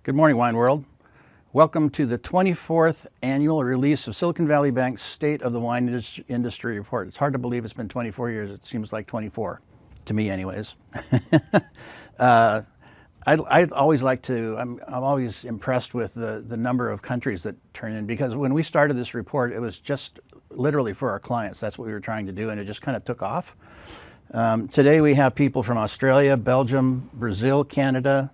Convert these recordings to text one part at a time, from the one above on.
Good morning, Wine World. Welcome to the 24th annual release of Silicon Valley Bank's State of the Wine Industry Report. It's hard to believe it's been 24 years. It seems like 24, to me anyways. I'd always like to, I'm always impressed with the number of countries that turn in, because when we started this report, it was just literally for our clients. That's what we were trying to do, and it just kind of took off. Today we have people from Australia, Belgium, Brazil, Canada,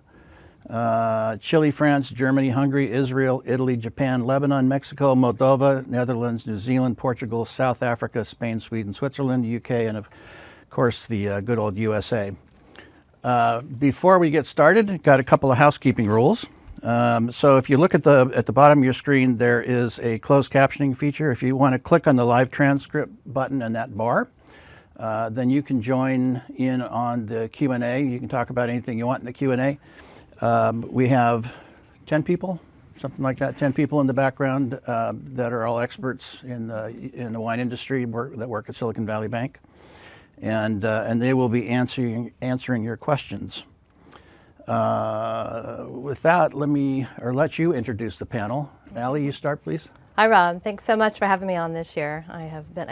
Chile, France, Germany, Hungary, Israel, Italy, Japan, Lebanon, Mexico, Moldova, Netherlands, New Zealand, Portugal, South Africa, Spain, Sweden, Switzerland, UK, and of course the good old USA. Before we get started, got a couple of housekeeping rules. So if you look at the bottom of your screen, there is a closed captioning feature. If you want to click on the live transcript button in that bar, then you can join in on the Q&A. You can talk about anything you want in the Q&A. We have 10 people, something like that, 10 people in the background that are all experts in the wine industry that work at Silicon Valley Bank. And they will be answering your questions. With that, let you introduce the panel. Allie, you start, please. Hi, Rob. Thanks so much for having me on this year. I have been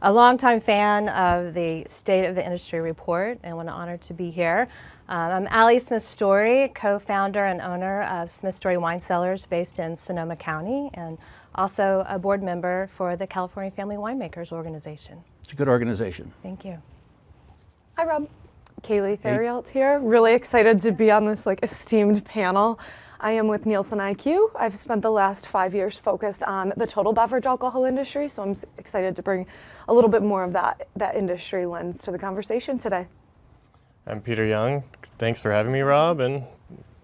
a longtime fan of the State of the Industry Report, and I'm honored to be here. I'm Allie Smith-Story, co-founder and owner of Smith-Story Wine Cellars based in Sonoma County, and also a board member for the California Family Winemakers Organization. It's a good organization. Thank you. Hi, Rob. Kaleigh, Theriault here. Really excited to be on this esteemed panel. I am with NielsenIQ. I've spent the last 5 years focused on the total beverage alcohol industry, so I'm excited to bring a little bit more of that industry lens to the conversation today. I'm Peter Yeung. Thanks for having me, Rob, and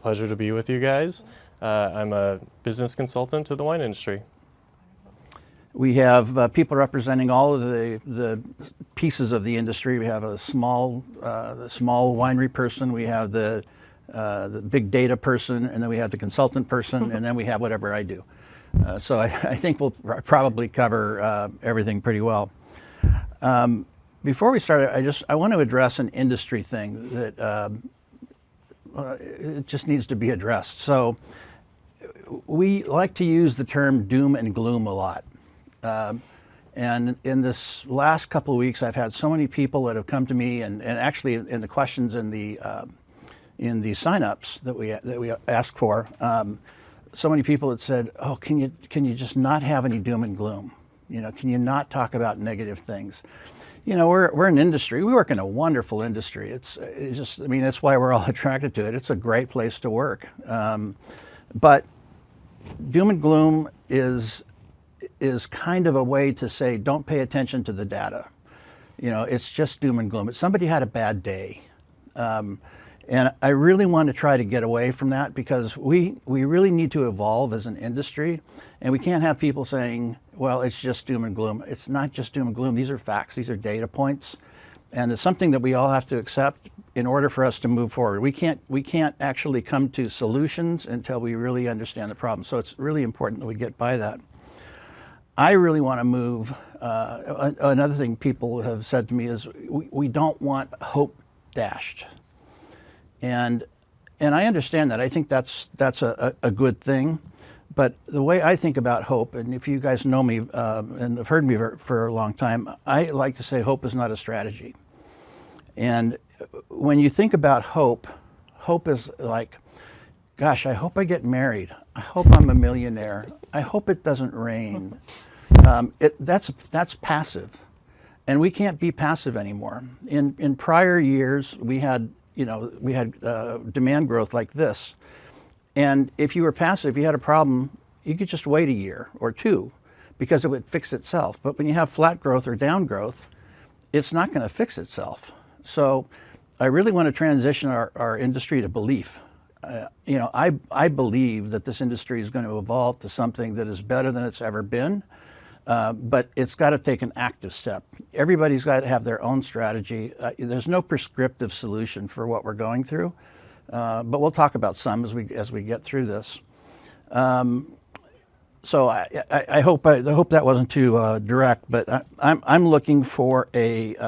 pleasure to be with you guys. I'm a business consultant to the wine industry. We have people representing all of the pieces of the industry. We have a small winery person. We have the big data person, and then we have the consultant person, and then we have whatever I do. So I think we'll probably cover everything pretty well. Before we start, I want to address an industry thing that it just needs to be addressed. So we like to use the term doom and gloom a lot. And in this last couple of weeks, I've had so many people that have come to me, and actually in the questions in the signups that we ask for, so many people that said, "Oh, can you just not have any doom and gloom? You know, can you not talk about negative things?" You know, we're an industry. We work in a wonderful industry. It's just, I mean, that's why we're all attracted to it. It's a great place to work. But doom and gloom is kind of a way to say, don't pay attention to the data. You know, it's just doom and gloom. Somebody had a bad day. And I really want to try to get away from that, because we really need to evolve as an industry, and we can't have people saying, well, it's just doom and gloom. It's not just doom and gloom. These are facts. These are data points. And it's something that we all have to accept in order for us to move forward. We can't actually come to solutions until we really understand the problem. So it's really important that we get by that. I really want to move. Another thing people have said to me is we don't want hope dashed. And I understand that. I think that's a good thing. But the way I think about hope, and if you guys know me and have heard me for a long time, I like to say hope is not a strategy. And when you think about hope, hope is like, gosh, I hope I get married. I hope I'm a millionaire. I hope it doesn't rain. That's passive. And we can't be passive anymore. In prior years, we had demand growth like this. And if you were passive, if you had a problem, you could just wait a year or two because it would fix itself. But when you have flat growth or down growth, it's not going to fix itself. So I really want to transition our industry to belief. I believe that this industry is going to evolve to something that is better than it's ever been. But it's got to take an active step. Everybody's got to have their own strategy. There's no prescriptive solution for what we're going through, but we'll talk about some as we get through this. So I hope that wasn't too direct, but I'm looking for an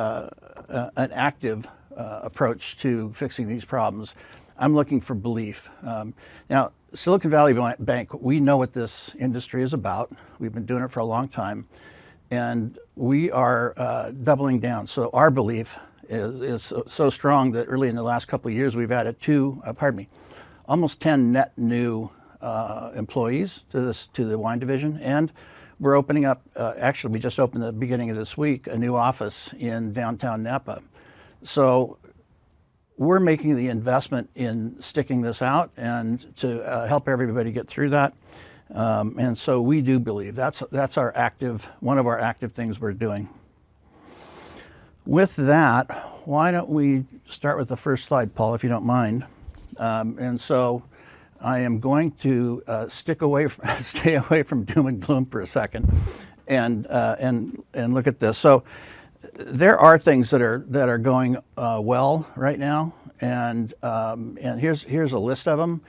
active approach to fixing these problems. I'm looking for belief. Now, Silicon Valley Bank, we know what this industry is about. We've been doing it for a long time, and we are doubling down. So our belief is so strong that early in the last couple of years, we've added almost 10 net new employees to the wine division, and we're opening up. Actually, we just opened at the beginning of this week a new office in downtown Napa. So we're making the investment in sticking this out and to help everybody get through that. And so we do believe that's one of our active things we're doing. With that, why don't we start with the first slide, Paul, if you don't mind. And so I am going to stay away from doom and gloom for a second, and look at this. So there are things that are going well right now, and here's a list of them.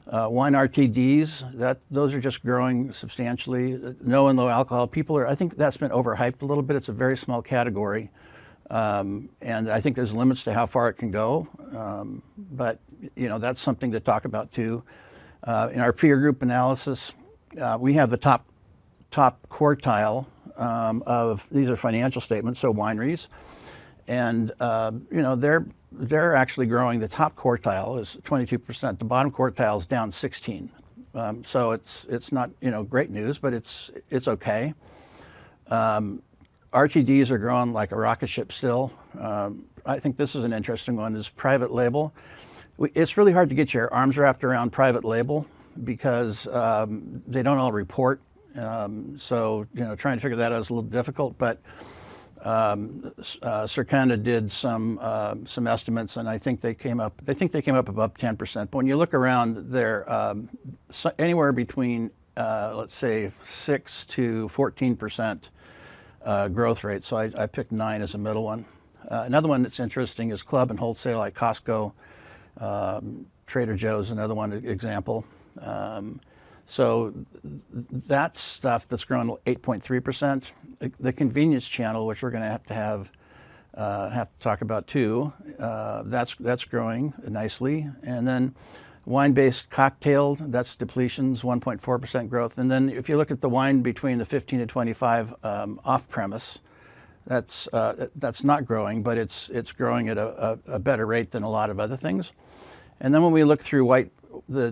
Wine RTDs, those are just growing substantially. No and low alcohol. I think that's been overhyped a little bit. It's a very small category, and I think there's limits to how far it can go. But that's something to talk about too. In our peer group analysis, we have the top quartile of these are financial statements, so wineries, and they're actually growing. The top quartile is 22%. The bottom quartile is down 16. So it's not great news, but it's okay. RTDs are growing like a rocket ship still. I think this is an interesting one. Is private label. It's really hard to get your arms wrapped around private label because they don't all report. So trying to figure that out is a little difficult. But Circana did some estimates, and I think they came up above 10%. But when you look around, they're anywhere between let's say 6 to 14% growth rate. So I picked 9 as a middle one. Another one that's interesting is club and wholesale, like Costco. Trader Joe's another one example. So that's stuff that's grown 8.3%. The convenience channel, which we're going to have to talk about too, that's growing nicely. And then wine-based cocktailed, that's depletions, 1.4% growth. And then if you look at the wine between the 15 to 25 off-premise, that's not growing, but it's growing at a better rate than a lot of other things. And then when we look through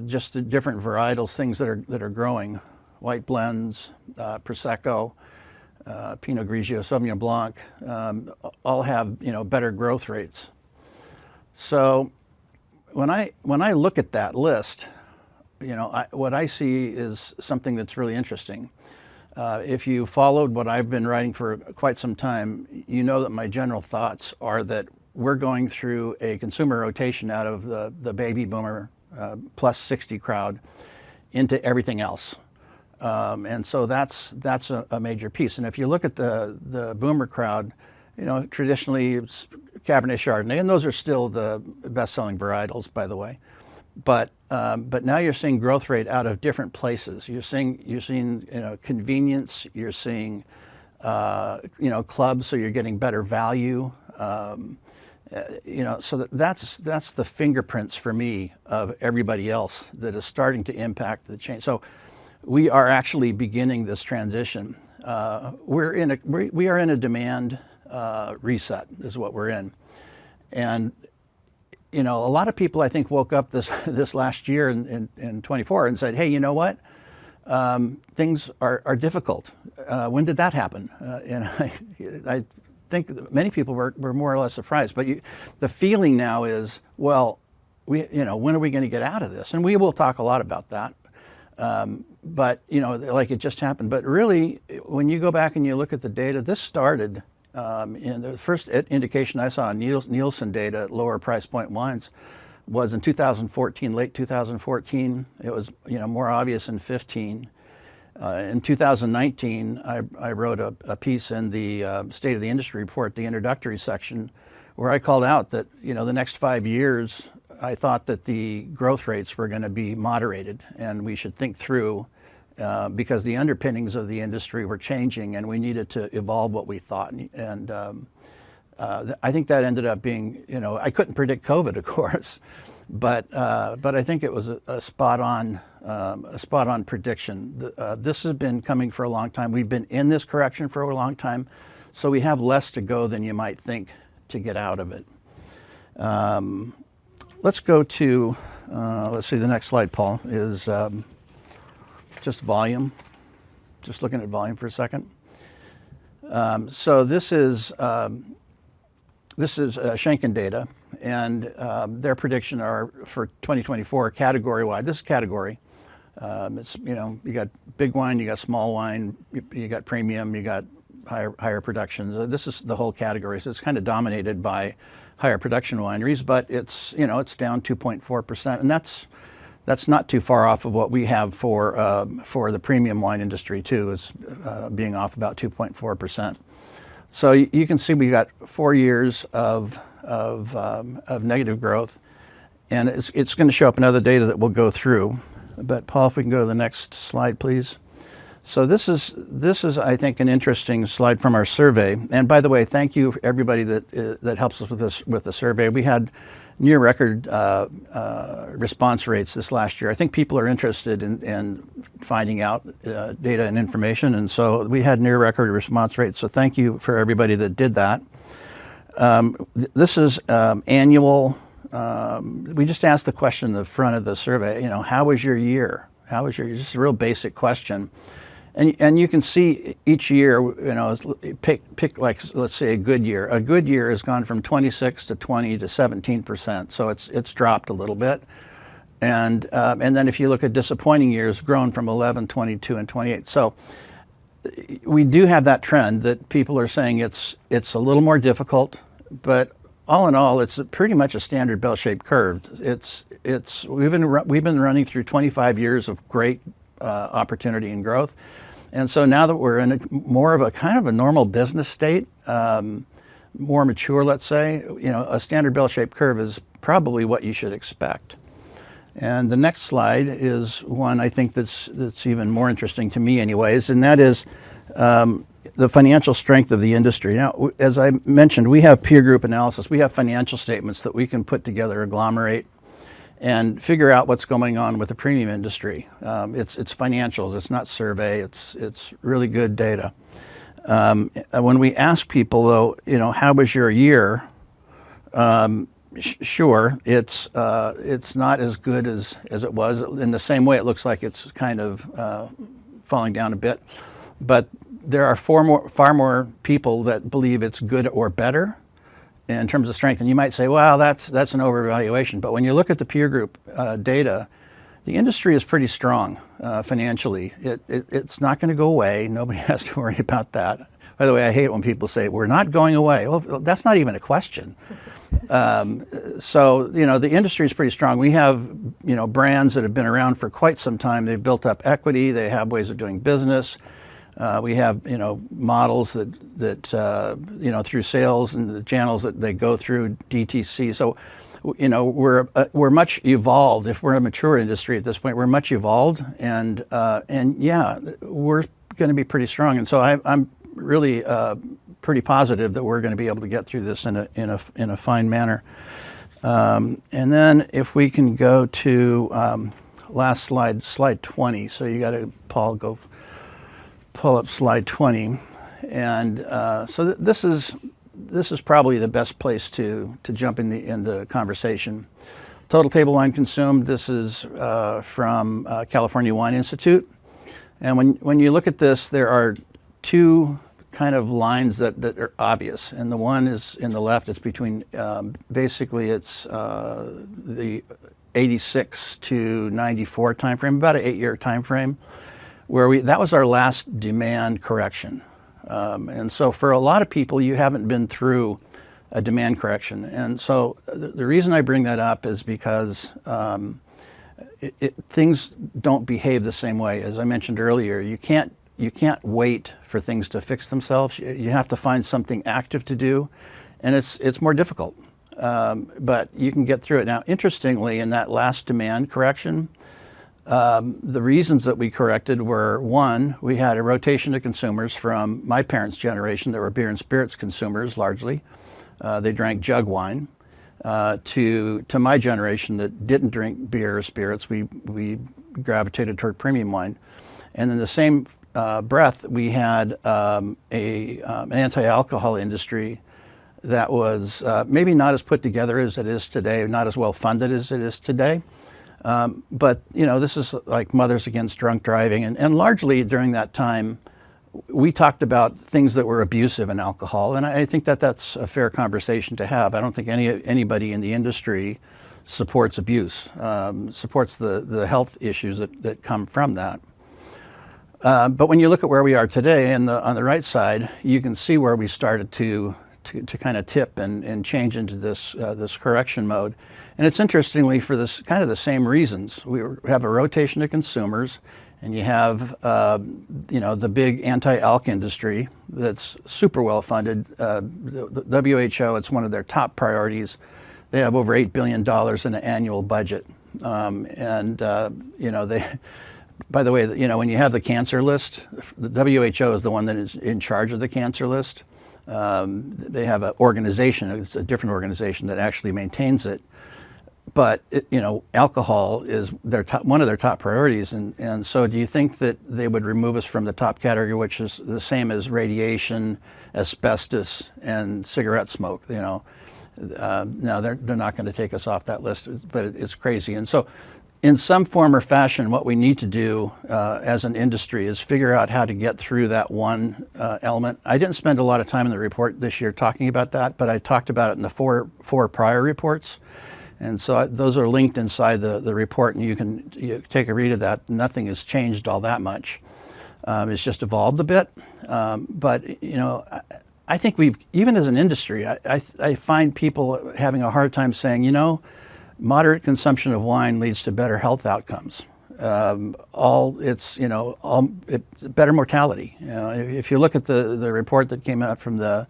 just the different varietals, things that are growing, white blends, Prosecco, Pinot Grigio, Sauvignon Blanc, all have better growth rates. So when I look at that list, what I see is something that's really interesting. If you followed what I've been writing for quite some time, you know that my general thoughts are that we're going through a consumer rotation out of the baby boomer plus 60 crowd into everything else. And so that's a major piece. And if you look at the boomer crowd, traditionally it's Cabernet Chardonnay, and those are still the best-selling varietals, by the way. But now you're seeing growth rate out of different places. You're seeing convenience. You're seeing clubs, so you're getting better value. So that's the fingerprints for me of everybody else that is starting to impact the change. So we are actually beginning this transition. We are in a demand reset is what we're in, and a lot of people I think woke up this last year in 24 and said, hey, you know what? Things are difficult. When did that happen? And I think many people were more or less surprised. But the feeling now is, well, when are we going to get out of this? And we will talk a lot about that. But like it just happened. But really, when you go back and you look at the data, this started in the first indication I saw in Nielsen data, lower price point wines, was in 2014, late 2014. It was more obvious in 15. In 2019, I wrote a piece in the State of the Industry report, the introductory section, where I called out that the next 5 years, I thought that the growth rates were going to be moderated, and we should think through because the underpinnings of the industry were changing, and we needed to evolve what we thought. And I think that ended up being, I couldn't predict COVID, of course, but I think it was a spot on prediction. This has been coming for a long time. We've been in this correction for a long time, so we have less to go than you might think to get out of it. Let's go to, let's see, the next slide, Paul, is just volume. Just looking at volume for a second. So this is Schenken data, and their prediction are for 2024 category-wide. This is category. It's, you know, you got big wine, you got small wine, you got premium, you got higher productions. This is the whole category, so it's kind of dominated by higher production wineries, but it's, you know, it's down 2.4%, and that's not too far off of what we have for the premium wine industry too, is being off about 2.4%. So you can see we got 4 years of negative growth, and it's going to show up in other data that we'll go through. But Paul, if we can go to the next slide, please. So this is I think an interesting slide from our survey. And by the way, thank you everybody that helps us with the survey. We had near record response rates this last year. I think people are interested in finding out data and information, and so we had near record response rates. So thank you for everybody that did that. This is annual. We just asked the question in the front of the survey. You know, how was your year? How was your? Just a real basic question. And you can see each year, you know, pick like, let's say a good year. A good year has gone from 26 to 20 to 17%. So it's dropped a little bit. And then if you look at disappointing years, grown from 11, 22, and 28. So we do have that trend that people are saying it's a little more difficult, but all in all, it's pretty much a standard bell-shaped curve. We've been running through 25 years of great opportunity and growth. And so now that we're in more of a kind of a normal business state, more mature, let's say, you know, a standard bell-shaped curve is probably what you should expect. And the next slide is one I think that's even more interesting to me anyways, and that is the financial strength of the industry. Now, as I mentioned, we have peer group analysis. We have financial statements that we can put together, agglomerate, and figure out what's going on with the premium industry. It's financials, it's not survey, it's really good data. When we ask people though, you know, how was your year? Sure, it's not as good as it was. In the same way, it looks like it's kind of falling down a bit. But there are far more people that believe it's good or better in terms of strength. And you might say, well, that's an overvaluation. But when you look at the peer group data, the industry is pretty strong financially. It's not going to go away. Nobody has to worry about that. By the way, I hate when people say, we're not going away. Well, that's not even a question. So, you know, the industry is pretty strong. We have, you know, brands that have been around for quite some time. They've built up equity. They have ways of doing business. We have, you know, models that you know, through sales and the channels that they go through, DTC. So, you know, we're much evolved. If we're a mature industry at this point, we're much evolved, and yeah, we're going to be pretty strong. And so I'm really pretty positive that we're going to be able to get through this in a fine manner. And then if we can go to last slide 20. So you got to, Paul, go pull up slide 20, and so this is probably the best place to jump in the conversation. Total table wine consumed. This is from California Wine Institute, and when you look at this, there are two kind of lines that are obvious, and the one is in the left. It's between basically it's the 86 to 94 time frame, about an 8-year time frame, where that was our last demand correction. And so for a lot of people, you haven't been through a demand correction. And so the reason I bring that up is because things don't behave the same way. As I mentioned earlier, you can't wait for things to fix themselves. You have to find something active to do, and it's more difficult. But you can get through it. Now, interestingly, in that last demand correction, the reasons that we corrected were, one, we had a rotation of consumers from my parents' generation that were beer and spirits consumers largely. They drank jug wine. To my generation that didn't drink beer or spirits, we gravitated toward premium wine. And in the same breath, we had an anti-alcohol industry that was maybe not as put together as it is today, not as well funded as it is today. But this is like Mothers Against Drunk Driving, and largely during that time, we talked about things that were abusive in alcohol, and I think that that's a fair conversation to have. I don't think anybody in the industry supports abuse, supports the health issues that come from that. But when you look at where we are today, and on the right side, you can see where we started to kind of tip and change into this correction mode. And it's interestingly for this kind of the same reasons. We have a rotation of consumers, and you have the big anti-alc industry that's super well funded. The WHO, it's one of their top priorities. They have over $8 billion in an annual budget, they. By the way, when you have the cancer list, the WHO is the one that is in charge of the cancer list. They have an organization, it's a different organization that actually maintains it. But, alcohol is one of their top priorities. And so do you think that they would remove us from the top category, which is the same as radiation, asbestos, and cigarette smoke? No, they're not going to take us off that list, but it's crazy. And so in some form or fashion, what we need to do as an industry is figure out how to get through that one element. I didn't spend a lot of time in the report this year talking about that, but I talked about it in the four prior reports. And so those are linked inside the report, and you can take a read of that. Nothing has changed all that much. It's just evolved a bit. But I think even as an industry, I find people having a hard time saying, moderate consumption of wine leads to better health outcomes. It's better mortality. If you look at the report that came out from the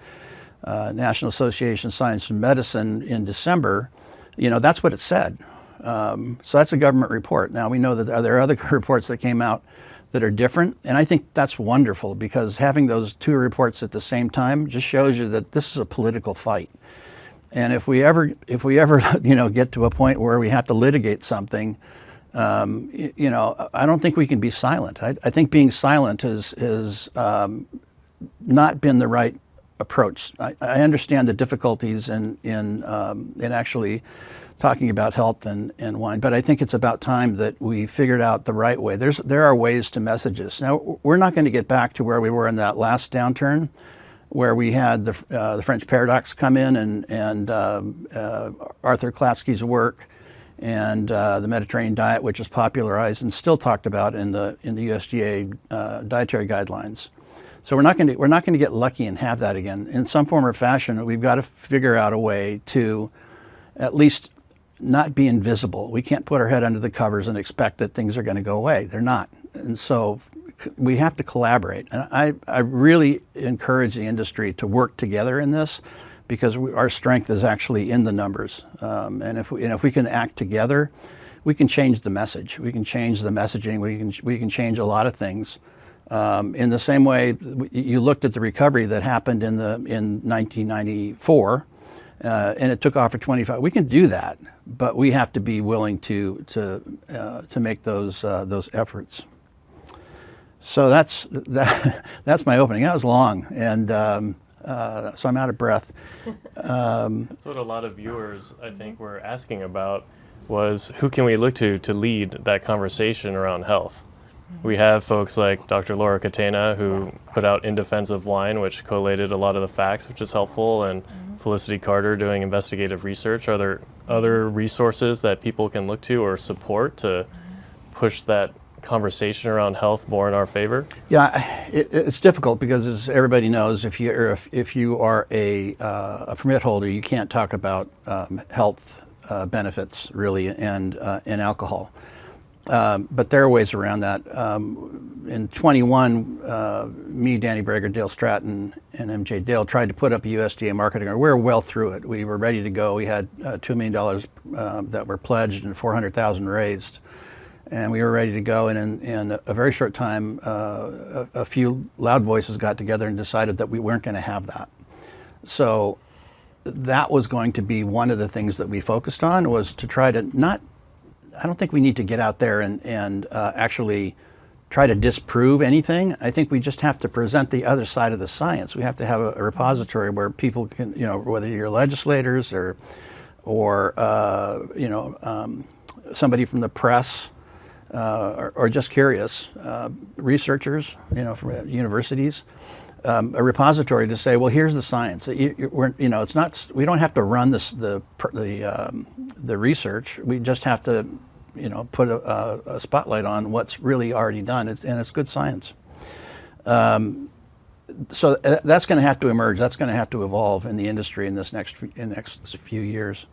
National Association of Science and Medicine in December, that's what it said. So that's a government report. Now we know that there are other reports that came out that are different, and I think that's wonderful, because having those two reports at the same time just shows you that this is a political fight. And if we ever get to a point where we have to litigate something, I don't think we can be silent. I think being silent has not been the right approach. I understand the difficulties in actually talking about health and wine, but I think it's about time that we figured out the right way. There are ways to message this. Now, we're not going to get back to where we were in that last downturn, where we had the French paradox come in and Arthur Klatsky's work and the Mediterranean diet, which is popularized and still talked about in the USDA dietary guidelines. So we're not going to get lucky and have that again. In some form or fashion, we've got to figure out a way to at least not be invisible. We can't put our head under the covers and expect that things are going to go away. They're not. And so we have to collaborate. And I really encourage the industry to work together in this, because our strength is actually in the numbers. And if we can act together, we can change the message. We can change the messaging. We can change a lot of things. In the same way, you looked at the recovery that happened in 1994, and it took off for 25. We can do that, but we have to be willing to make those efforts. So that's my opening. That was long, and so I'm out of breath. That's what a lot of viewers, I think, were asking about, was who can we look to lead that conversation around health? We have folks like Dr. Laura Catena, who put out In Defense of Wine, which collated a lot of the facts, which is helpful, and Felicity Carter doing investigative research. Are there other resources that people can look to or support to push that conversation around health more in our favor? Yeah, it's difficult because, as everybody knows, if you are a permit holder, you can't talk about health benefits really and alcohol. But there are ways around that. In 21, me, Danny Brager, Dale Stratton, and MJ Dale tried to put up a USDA Marketing. We were well through it. We were ready to go. We had $2 million that were pledged and $400,000 raised. And we were ready to go. And in a very short time, a few loud voices got together and decided that we weren't going to have that. So that was going to be one of the things that we focused on, was to try to not I don't think we need to get out there and actually try to disprove anything. I think we just have to present the other side of the science. We have to have a repository where people can, whether you're legislators or somebody from the press or just curious researchers, from universities, a repository to say, well, here's the science. It's not. We don't have to run the research. We just have to, put a spotlight on what's really already done, and it's good science. So that's going to have to emerge. That's going to have to evolve in the industry in this next few years.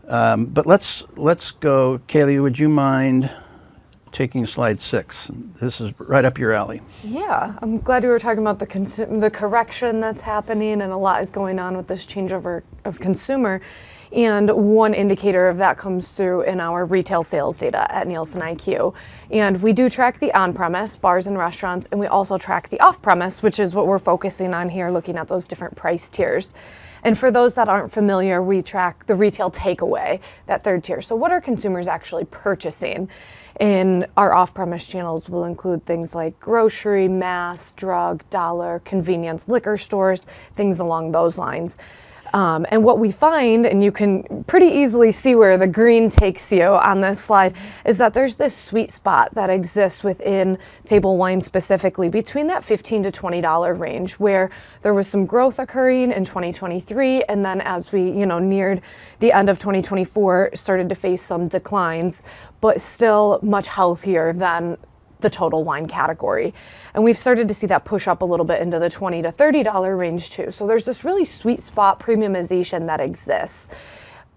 But let's go, Kaleigh. Would you mind taking slide 6? This is right up your alley. Yeah, I'm glad we were talking about the correction that's happening, and a lot is going on with this changeover of consumer. And one indicator of that comes through in our retail sales data at NielsenIQ. And we do track the on-premise, bars and restaurants, and we also track the off-premise, which is what we're focusing on here, looking at those different price tiers. And for those that aren't familiar, we track the retail takeaway, that third tier. So what are consumers actually purchasing? In our off-premise channels will include things like grocery, mass, drug, dollar, convenience, liquor stores, things along those lines. And what we find, and you can pretty easily see where the green takes you on this slide, is that there's this sweet spot that exists within table wine specifically between that $15 to $20 range, where there was some growth occurring in 2023, and then as we neared the end of 2024, started to face some declines, but still much healthier than the total wine category. And we've started to see that push up a little bit into the $20 to $30 range too. So there's this really sweet spot premiumization that exists.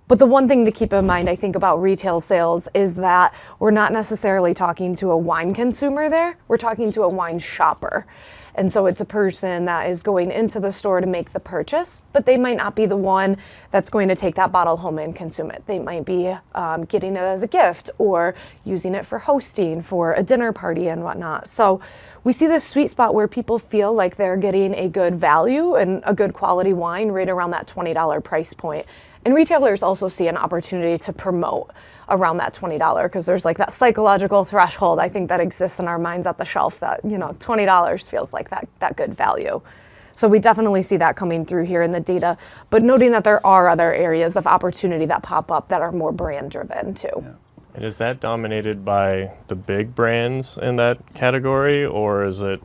But the one thing to keep in mind, I think, about retail sales is that we're not necessarily talking to a wine consumer there, we're talking to a wine shopper. And so it's a person that is going into the store to make the purchase, but they might not be the one that's going to take that bottle home and consume it. They might be getting it as a gift or using it for hosting for a dinner party and whatnot. So we see this sweet spot where people feel like they're getting a good value and a good quality wine right around that $20 price point. And retailers also see an opportunity to promote around that $20 because there's like that psychological threshold, I think, that exists in our minds at the shelf that, $20 feels like that good value. So we definitely see that coming through here in the data, but noting that there are other areas of opportunity that pop up that are more brand driven too. Yeah. And is that dominated by the big brands in that category, or is it,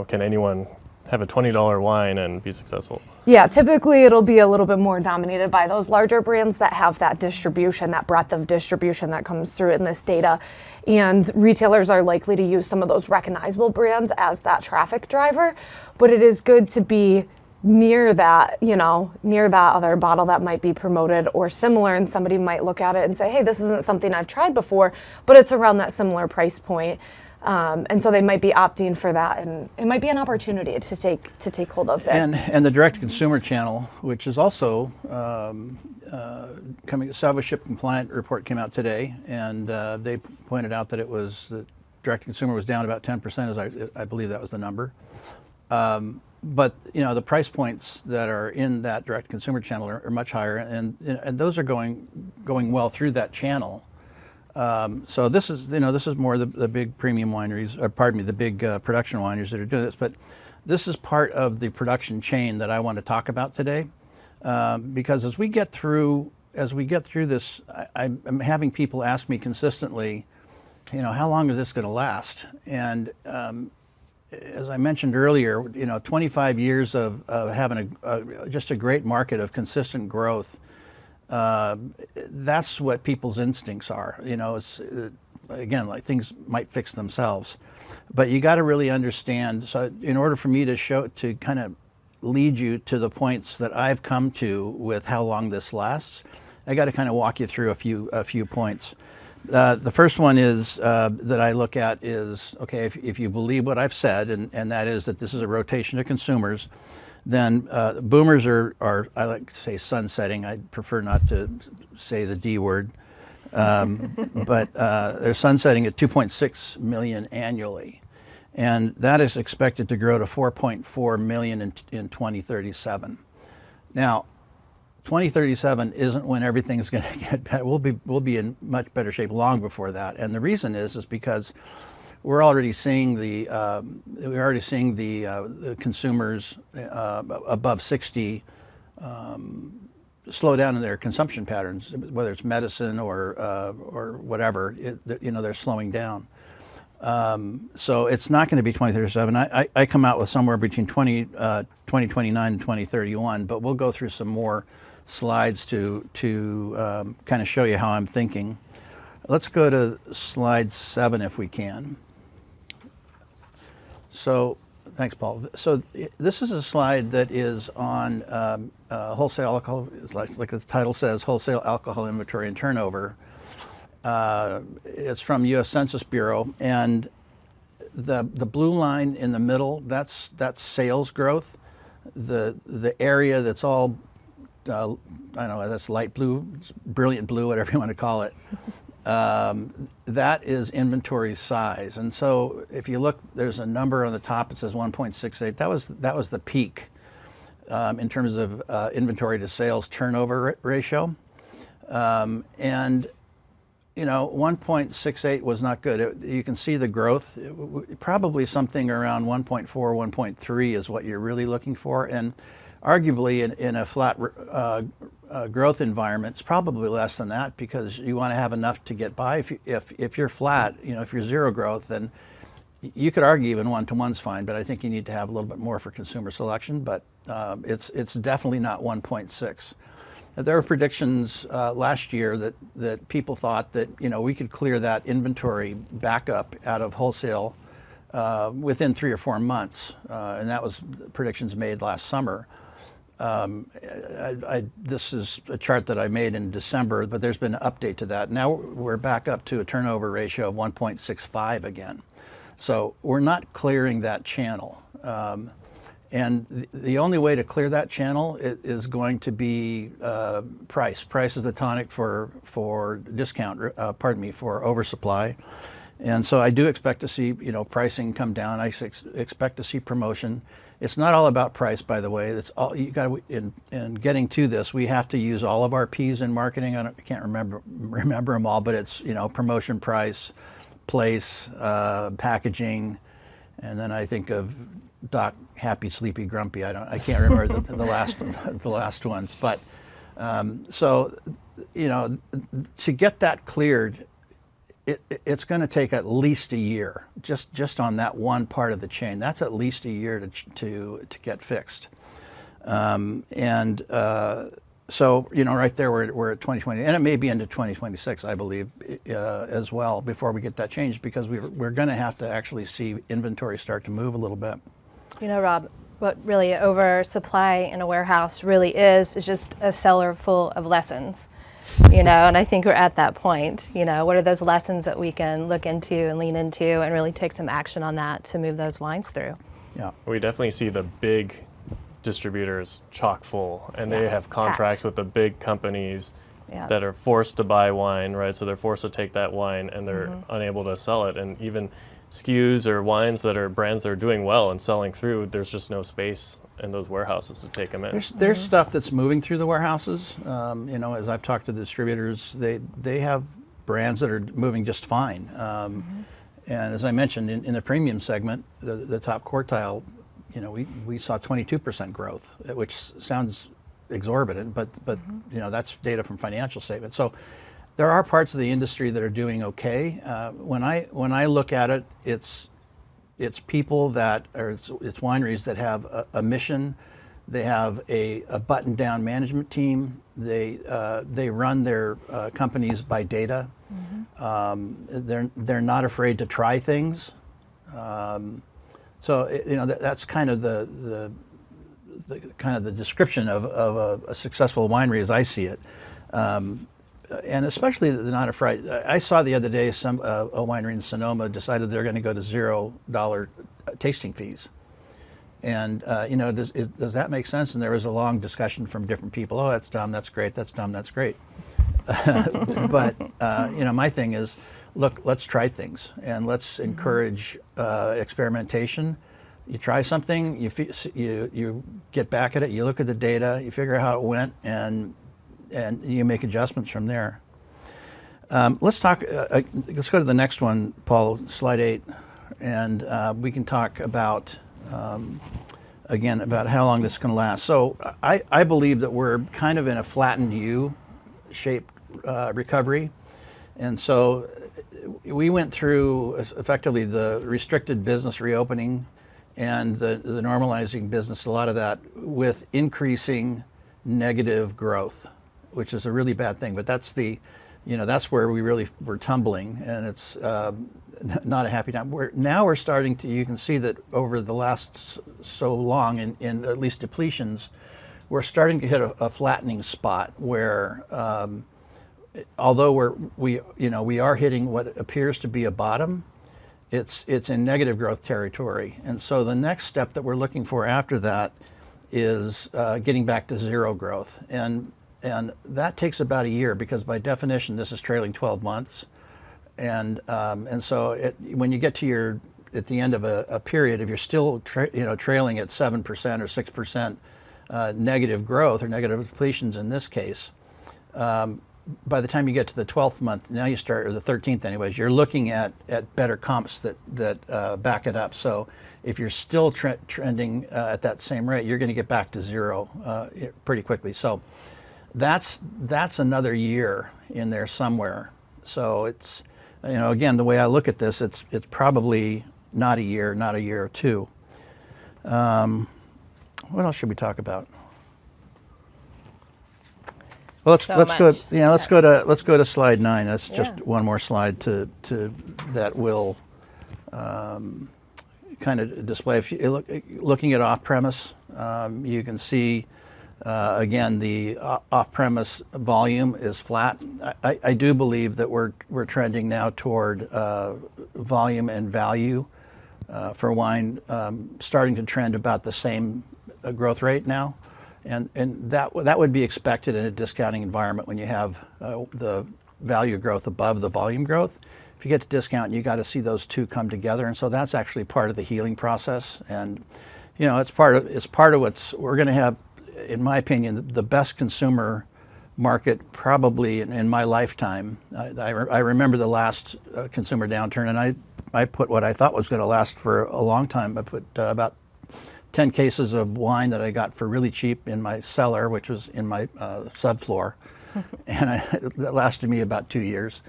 can anyone have a $20 wine and be successful? Yeah, typically it'll be a little bit more dominated by those larger brands that have that distribution, that breadth of distribution that comes through in this data. And retailers are likely to use some of those recognizable brands as that traffic driver. But it is good to be near that, near that other bottle that might be promoted or similar, and somebody might look at it and say, hey, this isn't something I've tried before, but it's around that similar price point. And so they might be opting for that, and it might be an opportunity to take hold of that. And the direct-to-consumer channel, which is also coming, Salvage Ship Compliant report came out today, and they pointed out that the direct-to-consumer was down about 10%, as I believe that was the number. But the price points that are in that direct-to-consumer channel are much higher, and those are going well through that channel. So this is more the big premium wineries, or pardon me, the big production wineries that are doing this. But this is part of the production chain that I want to talk about today, because as we get through this, I'm having people ask me consistently, how long is this going to last? And as I mentioned earlier, 25 years of having just a great market of consistent growth. That's what people's instincts are. It's again, like, things might fix themselves, but you got to really understand. So in order for me to kind of lead you to the points that I've come to with how long this lasts, I got to kind of walk you through a few points. The first one is that I look at is, okay, if you believe what I've said, and that is that this is a rotation of consumers, then boomers are, I like to say, sunsetting. I prefer not to say the D word, but they're sunsetting at 2.6 million annually, and that is expected to grow to 4.4 million in 2037. Now, 2037 isn't when everything's going to get better. We'll be in much better shape long before that. And the reason is because we're already seeing the consumers above 60 slow down in their consumption patterns, whether it's medicine or whatever. They're slowing down. So it's not going to be 2037. I come out with somewhere between 2029 and 2031, but we'll go through some more slides to kind of show you how I'm thinking. Let's go to slide 7 if we can. So, thanks, Paul. So this is a slide that is on wholesale alcohol. It's like the title says, wholesale alcohol inventory and turnover. It's from U.S. Census Bureau, and the blue line in the middle, that's sales growth. The area that's all I don't know, that's light blue, brilliant blue, whatever you want to call it. That is inventory size. And so if you look, there's a number on the top. It says 1.68. That was the peak in terms of inventory to sales turnover ratio. And 1.68 was not good. You can see the growth. Probably something around 1.4, 1.3 is what you're really looking for. And arguably in a flat growth environment, it's probably less than that, because you want to have enough to get by. If you're flat, if you're zero growth, then you could argue even one-to-one's fine, but I think you need to have a little bit more for consumer selection. But it's definitely not 1.6. There were predictions last year that people thought that we could clear that inventory back up out of wholesale within 3 or 4 months, and that was predictions made last summer. This is a chart that I made in December, but there's been an update to that. Now we're back up to a turnover ratio of 1.65 again. So we're not clearing that channel. And the only way to clear that channel is going to be price. Price is the tonic for discount, for oversupply. And so I do expect to see, pricing come down. I expect to see promotion. It's not all about price, by the way. That's all you got. In getting to this, we have to use all of our P's in marketing. I can't remember them all, but it's promotion, price, place, packaging, and then I think of Doc, happy, sleepy, grumpy. I can't remember the last ones. But so to get that cleared, it's going to take at least a year, just on that one part of the chain. That's at least a year to get fixed. So right there we're at 2020, and it may be into 2026, I believe, as well, before we get that changed, because we're going to have to actually see inventory start to move a little bit. Rob, what really oversupply in a warehouse really is just a cellar full of lessons. And I think we're at that point. What are those lessons that we can look into and lean into and really take some action on that to move those wines through? Yeah, we definitely see the big distributors chock full, and they have contracts with the big companies that are forced to buy wine, right? So they're forced to take that wine, and they're unable to sell it. And even SKUs or wines that are brands that are doing well and selling through, there's just no space in those warehouses to take them in. There's stuff that's moving through the warehouses. As I've talked to the distributors, they have brands that are moving just fine. And as I mentioned, in the premium segment, the top quartile, we saw 22% growth, which sounds exorbitant, but that's data from financial statements. So there are parts of the industry that are doing okay. When I look at it, it's people it's wineries that have a mission. They have a buttoned-down management team. They run their companies by data. They're not afraid to try things. So that's kind of the description of a successful winery as I see it. And especially they're not afraid. I saw the other day a winery in Sonoma decided they're going to go to $0 tasting fees. And does that make sense? And there was a long discussion from different people. Oh, that's dumb. That's great. That's dumb. That's great. But my thing is, look, let's try things and let's encourage experimentation. You try something, you get back at it, you look at the data, you figure out how it went, and you make adjustments from there. Let's go to the next one, Paul, slide 8, and we can talk about, again, about how long this can last. So I believe that we're kind of in a flattened U-shaped recovery. And so we went through effectively the restricted business reopening and the normalizing business, a lot of that with increasing negative growth, which is a really bad thing. But that's that's where we really were tumbling, and it's not a happy time. Now we're starting to, you can see that over the last so long, in at least depletions, we're starting to hit a flattening spot where, although we are hitting what appears to be a bottom, it's in negative growth territory. And so the next step that we're looking for after that is getting back to zero growth. And that takes about a year, because by definition this is trailing 12 months. And so when you get to at the end of a period, if you're still trailing at 7% or 6% negative growth, or negative depletions in this case, by the time you get to the 12th month, now you start, or the 13th anyways, you're looking at better comps that back it up. So if you're still trending at that same rate, you're going to get back to zero pretty quickly. So that's another year in there somewhere. So it's, again, the way I look at this, it's probably not a year or two. What else should we talk about? Well, let's go to slide 9. That's just one more slide to that will kind of display. If you looking at off-premise, you can see again the off-premise volume is flat. I do believe that we're trending now toward volume and value for wine, starting to trend about the same growth rate now. And that would be expected in a discounting environment when you have the value growth above the volume growth. If you get to discount, you got to see those two come together, and so that's actually part of the healing process. And it's part of what's we're going to have, in my opinion, the best consumer market probably in my lifetime. I remember the last consumer downturn, and I put what I thought was going to last for a long time. I put about 10 cases of wine that I got for really cheap in my cellar, which was in my subfloor, and that lasted me about 2 years.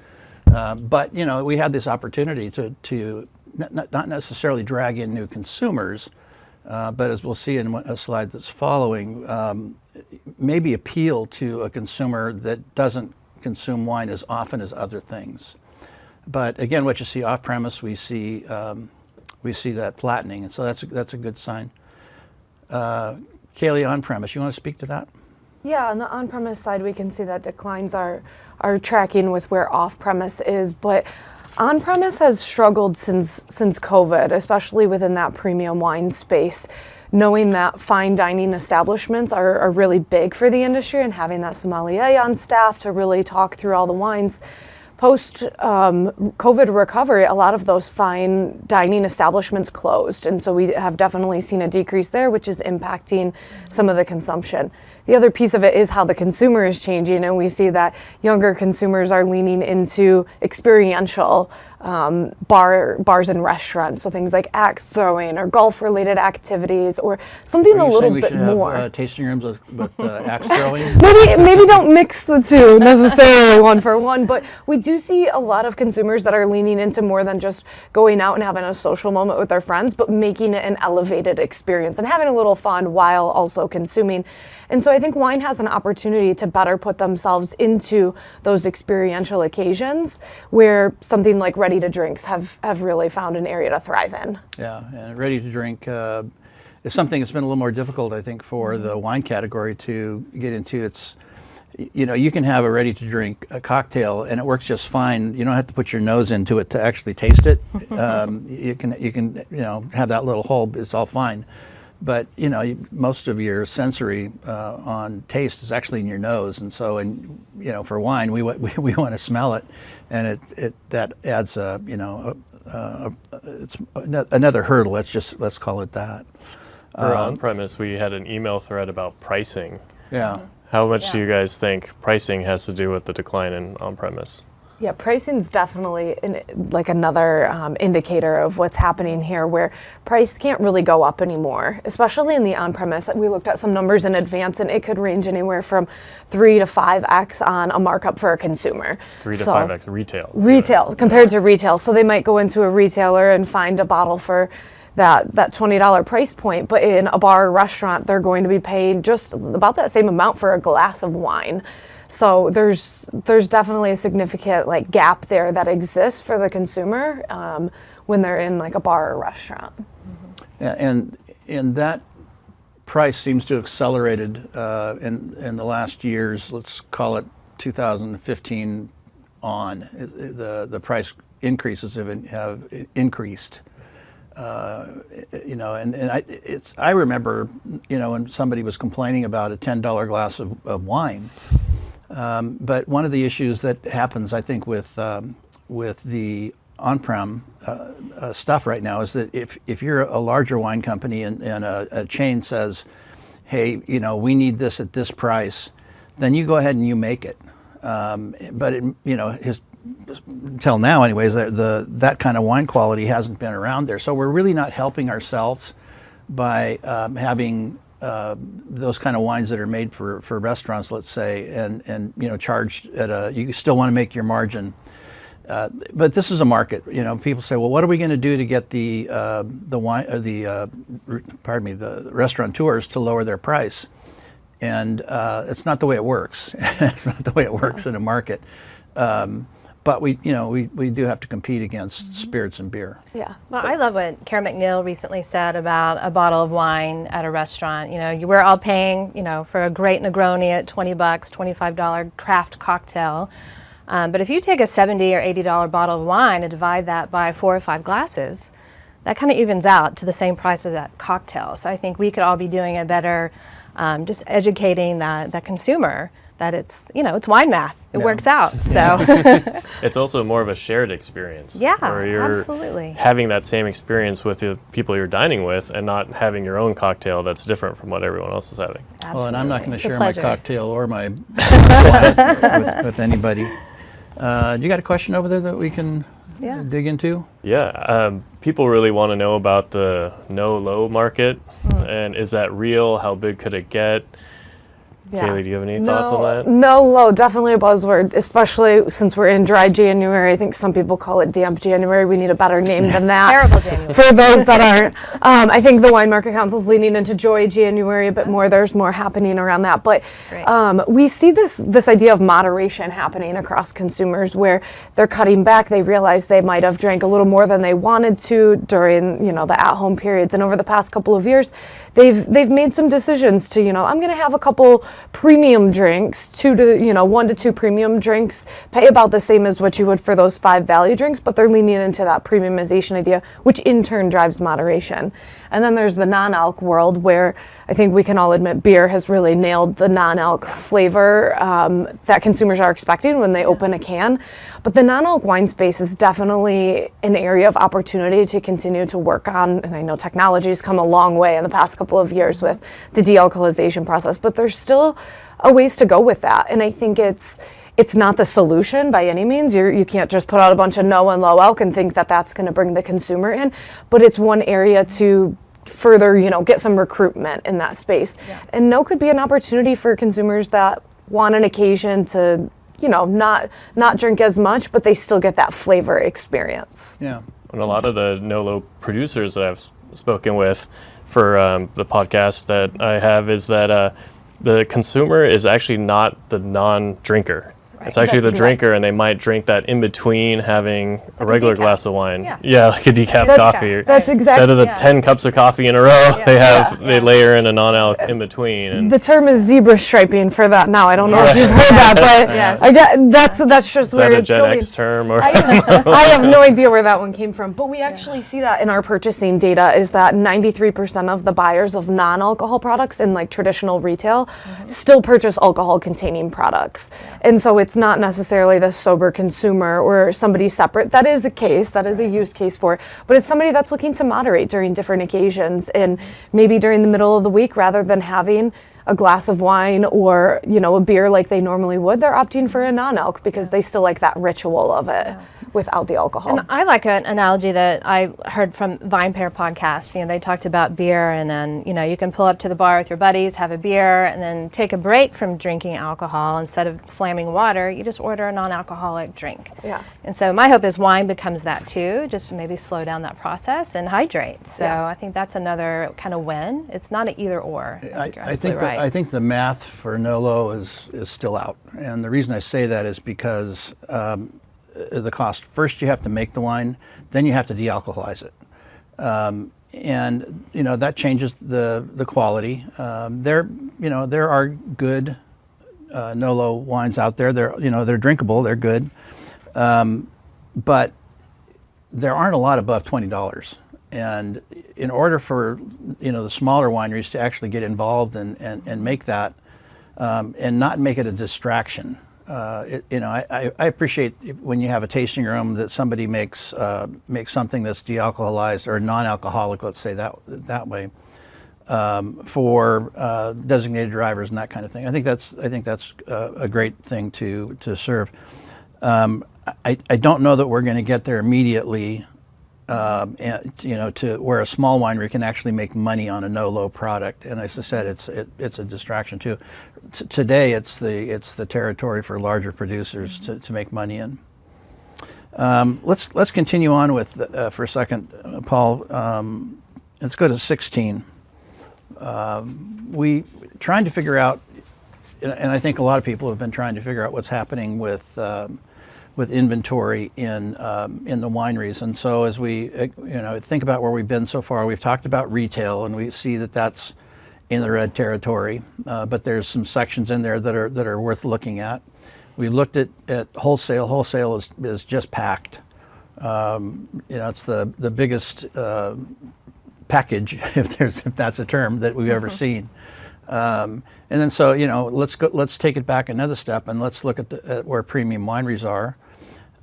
But we had this opportunity to not necessarily drag in new consumers, but as we'll see in a slide that's following, maybe appeal to a consumer that doesn't consume wine as often as other things. But again, what you see off-premise, we see that flattening, and so that's a good sign. Kaleigh, on-premise, you want to speak to that? Yeah, on the on-premise side, we can see that declines are tracking with where off-premise is, but on-premise has struggled since COVID, especially within that premium wine space. Knowing that fine dining establishments are really big for the industry, and having that sommelier on staff to really talk through all the wines. Post COVID recovery, a lot of those fine dining establishments closed, and so we have definitely seen a decrease there, which is impacting some of the consumption. The other piece of it is how the consumer is changing, and we see that younger consumers are leaning into experiential bars and restaurants, so things like axe throwing or golf-related activities, or something a little bit more. Have, tasting rooms with axe throwing. Maybe don't mix the two necessarily one for one, but we do see a lot of consumers that are leaning into more than just going out and having a social moment with their friends, but making it an elevated experience and having a little fun while also consuming. And so I think wine has an opportunity to better put themselves into those experiential occasions where something like ready to drinks have really found an area to thrive in. Yeah, and ready to drink is something that's been a little more difficult, I think, for the wine category to get into. It's, you can have a ready to drink a cocktail and it works just fine. You don't have to put your nose into it to actually taste it. You can have that little hole, it's all fine. But most of your sensory on taste is actually in your nose, and so for wine we want to smell it, and that adds a it's another hurdle. Let's call it that. For on-premise, we had an email thread about pricing. Yeah. How much Yeah. do you guys think pricing has to do with the decline in on-premise? Yeah, pricing's definitely another indicator of what's happening here, where price can't really go up anymore, especially in the on-premise. We looked at some numbers in advance, and it could range anywhere from 3 to 5x on a markup for a consumer. 3 to 5x retail. Retail compared to retail. So they might go into a retailer and find a bottle for that $20 price point, but in a bar or restaurant, they're going to be paying just about that same amount for a glass of wine. So there's definitely a significant gap there that exists for the consumer when they're in a bar or restaurant. Yeah, and that price seems to have accelerated in the last years. Let's call it 2015 on. The price increases have increased. I remember, when somebody was complaining about a $10 glass of wine. But one of the issues that happens, I think, with the on-prem stuff right now is that if you're a larger wine company and a chain says, hey, we need this at this price, then you go ahead and you make it. But until now, anyways, that kind of wine quality hasn't been around there. So we're really not helping ourselves by having those kind of wines that are made for restaurants, let's say, and charged at you still want to make your margin. But this is a market. People say, well, what are we going to do to get the restaurateurs to lower their price? And it's not the way it works. It's not the way it works in a market. But we do have to compete against spirits and beer. Yeah. Well, I love what Karen McNeil recently said about a bottle of wine at a restaurant. We're all paying, for a great Negroni at $20, $25 craft cocktail. But if you take a $70 or $80 bottle of wine and divide that by 4 or 5 glasses, that kind of evens out to the same price as that cocktail. So I think we could all be doing a better, just educating that consumer that it's wine math. It works out. So it's also more of a shared experience. Yeah, where you're absolutely. having that same experience with the people you're dining with and not having your own cocktail that's different from what everyone else is having. Absolutely. Well, and I'm not going to It's a share my pleasure. cocktail or my wine with anybody. You got a question over there that we can dig into? Yeah, people really want to know about the no-low market, and is that real? How big could it get? Yeah. Kaleigh, do you have any thoughts on that? No low, definitely a buzzword, especially since we're in dry January. I think some people call it damp January. We need a better name than that. Terrible January. For those that aren't. I think the Wine Market Council's leaning into Joy January a bit more. There's more happening around that. But we see this idea of moderation happening across consumers where they're cutting back. They realize they might have drank a little more than they wanted to during the at-home periods. And over the past couple of years, they've made some decisions to, I'm going to have a couple premium drinks, 1 to 2 premium drinks, pay about the same as what you would for those 5 value drinks, but they're leaning into that premiumization idea, which in turn drives moderation. And then there's the non-alc world where I think we can all admit beer has really nailed the non-alc flavor that consumers are expecting when they open a can. But the non-alc wine space is definitely an area of opportunity to continue to work on. And I know technology has come a long way in the past couple of years with the de-alcoholization process, but there's still a ways to go with that. And I think it's not the solution by any means. You can't just put out a bunch of no and low alc and think that that's going to bring the consumer in, but it's one area to further, get some recruitment in that space. Yeah. And no could be an opportunity for consumers that want an occasion to, not drink as much, but they still get that flavor experience. Yeah. And a lot of the no-low producers that I've spoken with for the podcast that I have is that the consumer is actually not the non-drinker. Right. It's actually the drinker, and they might drink that in between having a regular glass of wine. Yeah, like a decaf coffee. That's exactly. Instead of the 10 cups of coffee in a row, they layer in a non-alc in between. And the term is zebra striping for that now. I don't know if you've heard that, but that's just where it's going. Is that a Gen X term? Or I have no idea where that one came from, but we actually see that in our purchasing data is that 93% of the buyers of non-alcohol products in traditional retail still purchase alcohol-containing products. And so it's not necessarily the sober consumer or somebody separate. That is a case, that is a use case for it, but it's somebody that's looking to moderate during different occasions, and maybe during the middle of the week, rather than having a glass of wine or, you know, a beer like they normally would, they're opting for a non-alc because they still like that ritual of it without the alcohol. And I like an analogy that I heard from Vine Pair podcast. You know, they talked about beer, and then, you know, you can pull up to the bar with your buddies, have a beer, and then take a break from drinking alcohol. Instead of slamming water, you just order a non-alcoholic drink. Yeah. And so my hope is wine becomes that too, just to maybe slow down that process and hydrate. So I think that's another kind of win. It's not an either or. I think the math for NOLO is still out, and the reason I say that is because the cost. First, you have to make the wine, then you have to de-alcoholize it, and you know that changes the quality. There are good NOLO wines out there. They're drinkable, they're good, but there aren't a lot above $20. And in order for the smaller wineries to actually get involved and make that and not make it a distraction. I appreciate when you have a tasting room that somebody makes something that's de-alcoholized or non-alcoholic, let's say that way, for designated drivers and that kind of thing. I think that's a great thing to serve. I don't know that we're going to get there immediately. To where a small winery can actually make money on a no-low product, and as I said, it's a distraction too. Today, it's the territory for larger producers to make money in. Let's continue on with for a second, Paul. Let's go to 16. We trying to figure out, and I think a lot of people have been trying to figure out what's happening with inventory in the wineries. And so as we think about where we've been so far, we've talked about retail, and we see that that's in the red territory, but there's some sections in there that are worth looking at. We looked at wholesale. Wholesale is just packed. It's the biggest package, if that's a term, that we've ever seen. And then so let's take it back another step and let's look at where premium wineries are.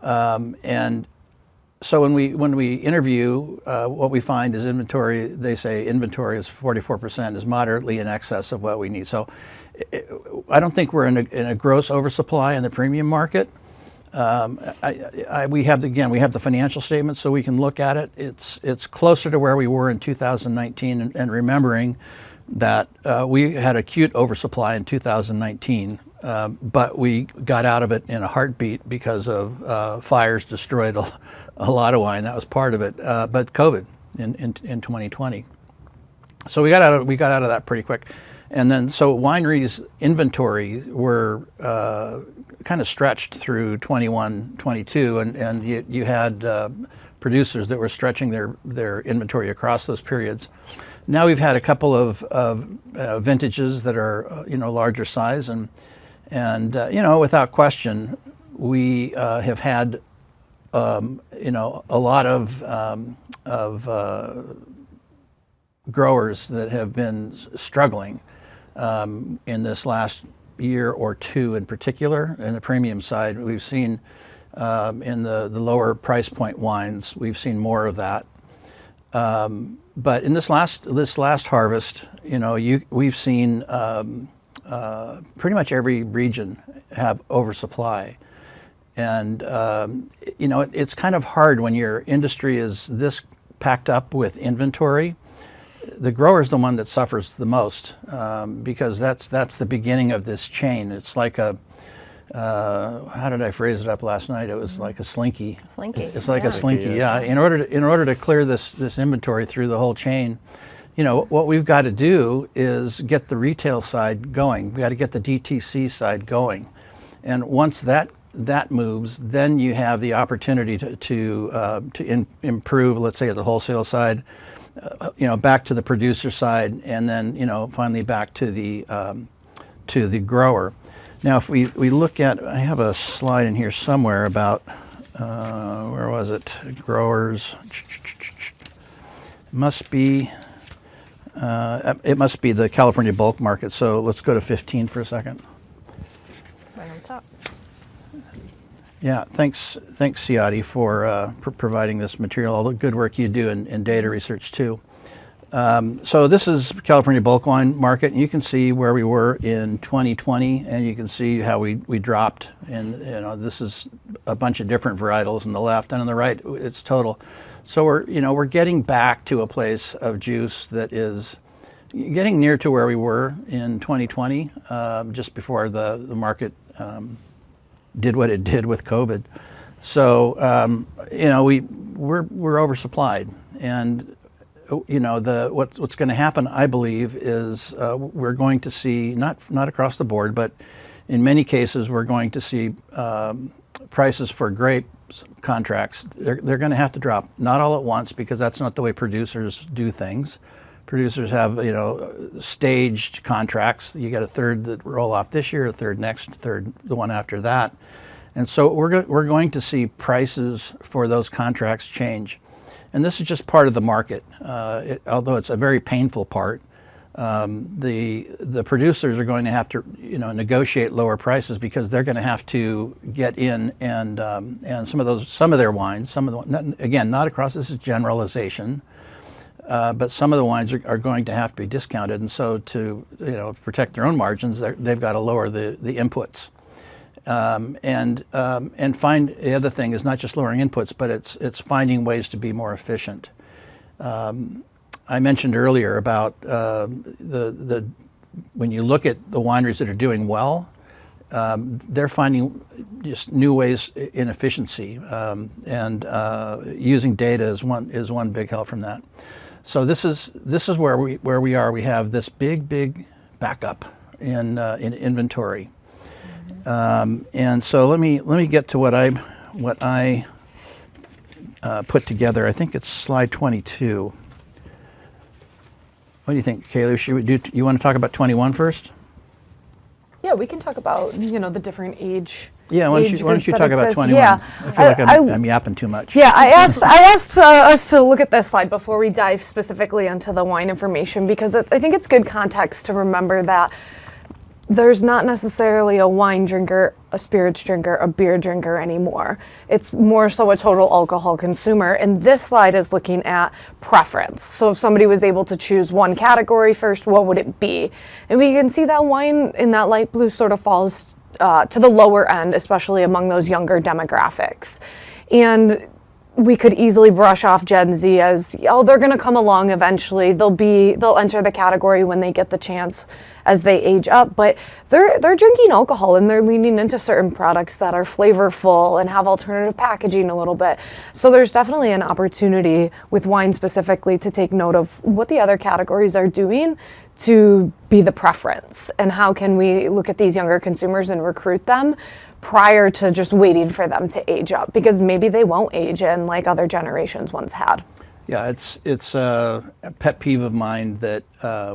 And so when we interview, what we find is inventory. They say inventory is 44%, is moderately in excess of what we need. So I don't think we're in a gross oversupply in the premium market. We have the financial statements, so we can look at it. It's closer to where we were in 2019, and remembering that we had acute oversupply in 2019. But we got out of it in a heartbeat because of fires destroyed a lot of wine. That was part of it. But COVID in 2020, so we got out of that pretty quick. And then so wineries' inventory were kind of stretched through 21, 22, and you had producers that were stretching their inventory across those periods. Now we've had a couple of vintages that are larger size, and without question, we have had a lot of growers that have been struggling in this last year or two, in particular. In the premium side, we've seen in the lower price point wines, we've seen more of that. But in this last harvest, we've seen pretty much every region have oversupply, and it's kind of hard when your industry is this packed up with inventory. The grower is the one that suffers the most, because that's the beginning of this chain. It's like how did I phrase it up last night? It was like a slinky. It's like a slinky. Yeah. In order to clear this inventory through the whole chain, what we've got to do is get the retail side going. We got to get the DTC side going, and once that moves, then you have the opportunity to improve. Let's say at the wholesale side, back to the producer side, and then finally back to the grower. Now, if we look at, I have a slide in here somewhere about where was it? Growers. It must be the California bulk market. So let's go to 15 for a second. Right on top. Yeah, thanks, Ciati, for providing this material. All the good work you do in data research too. So this is California bulk wine market. And you can see where we were in 2020, and you can see how we dropped. And this is a bunch of different varietals on the left, and on the right, it's total. So we're getting back to a place of juice that is getting near to where we were in 2020, just before the market did what it did with COVID. So we're oversupplied, and what's going to happen, I believe, is we're going to see not across the board, but in many cases we're going to see prices for grape contracts. They're going to have to drop, not all at once, because that's not the way producers do things. Producers have staged contracts. You get a third that roll off this year, a third next, a third the one after that, and so we're going to see prices for those contracts change. And this is just part of the market, although it's a very painful part. The producers are going to have to negotiate lower prices, because they're going to have to get in and some of their wines, again, not across, this is generalization, but some of the wines are going to have to be discounted, and so to protect their own margins, they've got to lower the inputs. And find, the other thing is not just lowering inputs, but it's finding ways to be more efficient. I mentioned earlier about when you look at the wineries that are doing well, they're finding just new ways in efficiency, and using data is one big help from that. So this is where we are. We have this big backup in inventory. And so let me get to what I put together. I think it's slide 22. What do you think, Kaleigh? Should we do? You want to talk about 21 first? Yeah, we can talk about the different age. Yeah, why don't you talk about 21? Yeah, I feel like I'm yapping too much. Yeah, I asked us to look at this slide before we dive specifically into the wine information, because I think it's good context to remember that there's not necessarily a wine drinker, a spirits drinker, a beer drinker anymore. It's more so a total alcohol consumer. And this slide is looking at preference. So if somebody was able to choose one category first, what would it be? And we can see that wine in that light blue sort of falls to the lower end, especially among those younger demographics. And we could easily brush off Gen Z as, they're going to come along eventually. They'll enter the category when they get the chance as they age up. But they're drinking alcohol, and they're leaning into certain products that are flavorful and have alternative packaging a little bit. So there's definitely an opportunity with wine specifically to take note of what the other categories are doing to be the preference, and how can we look at these younger consumers and recruit them prior to just waiting for them to age up, because maybe they won't age in like other generations once had. Yeah, it's a pet peeve of mine that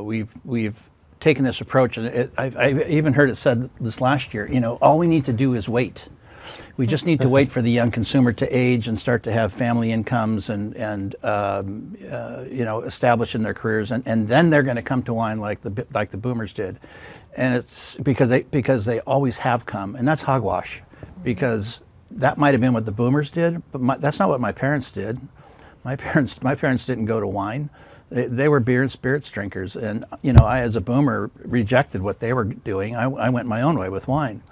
we've taken this approach, and I've even heard it said this last year. All we need to do is wait. We just need to wait for the young consumer to age and start to have family incomes and establish in their careers, and then they're going to come to wine like the boomers did. And it's because they always have come, and that's hogwash, because that might have been what the boomers did, but that's not what my parents did. My parents didn't go to wine; they were beer and spirits drinkers, and I, as a boomer, rejected what they were doing. I went my own way with wine,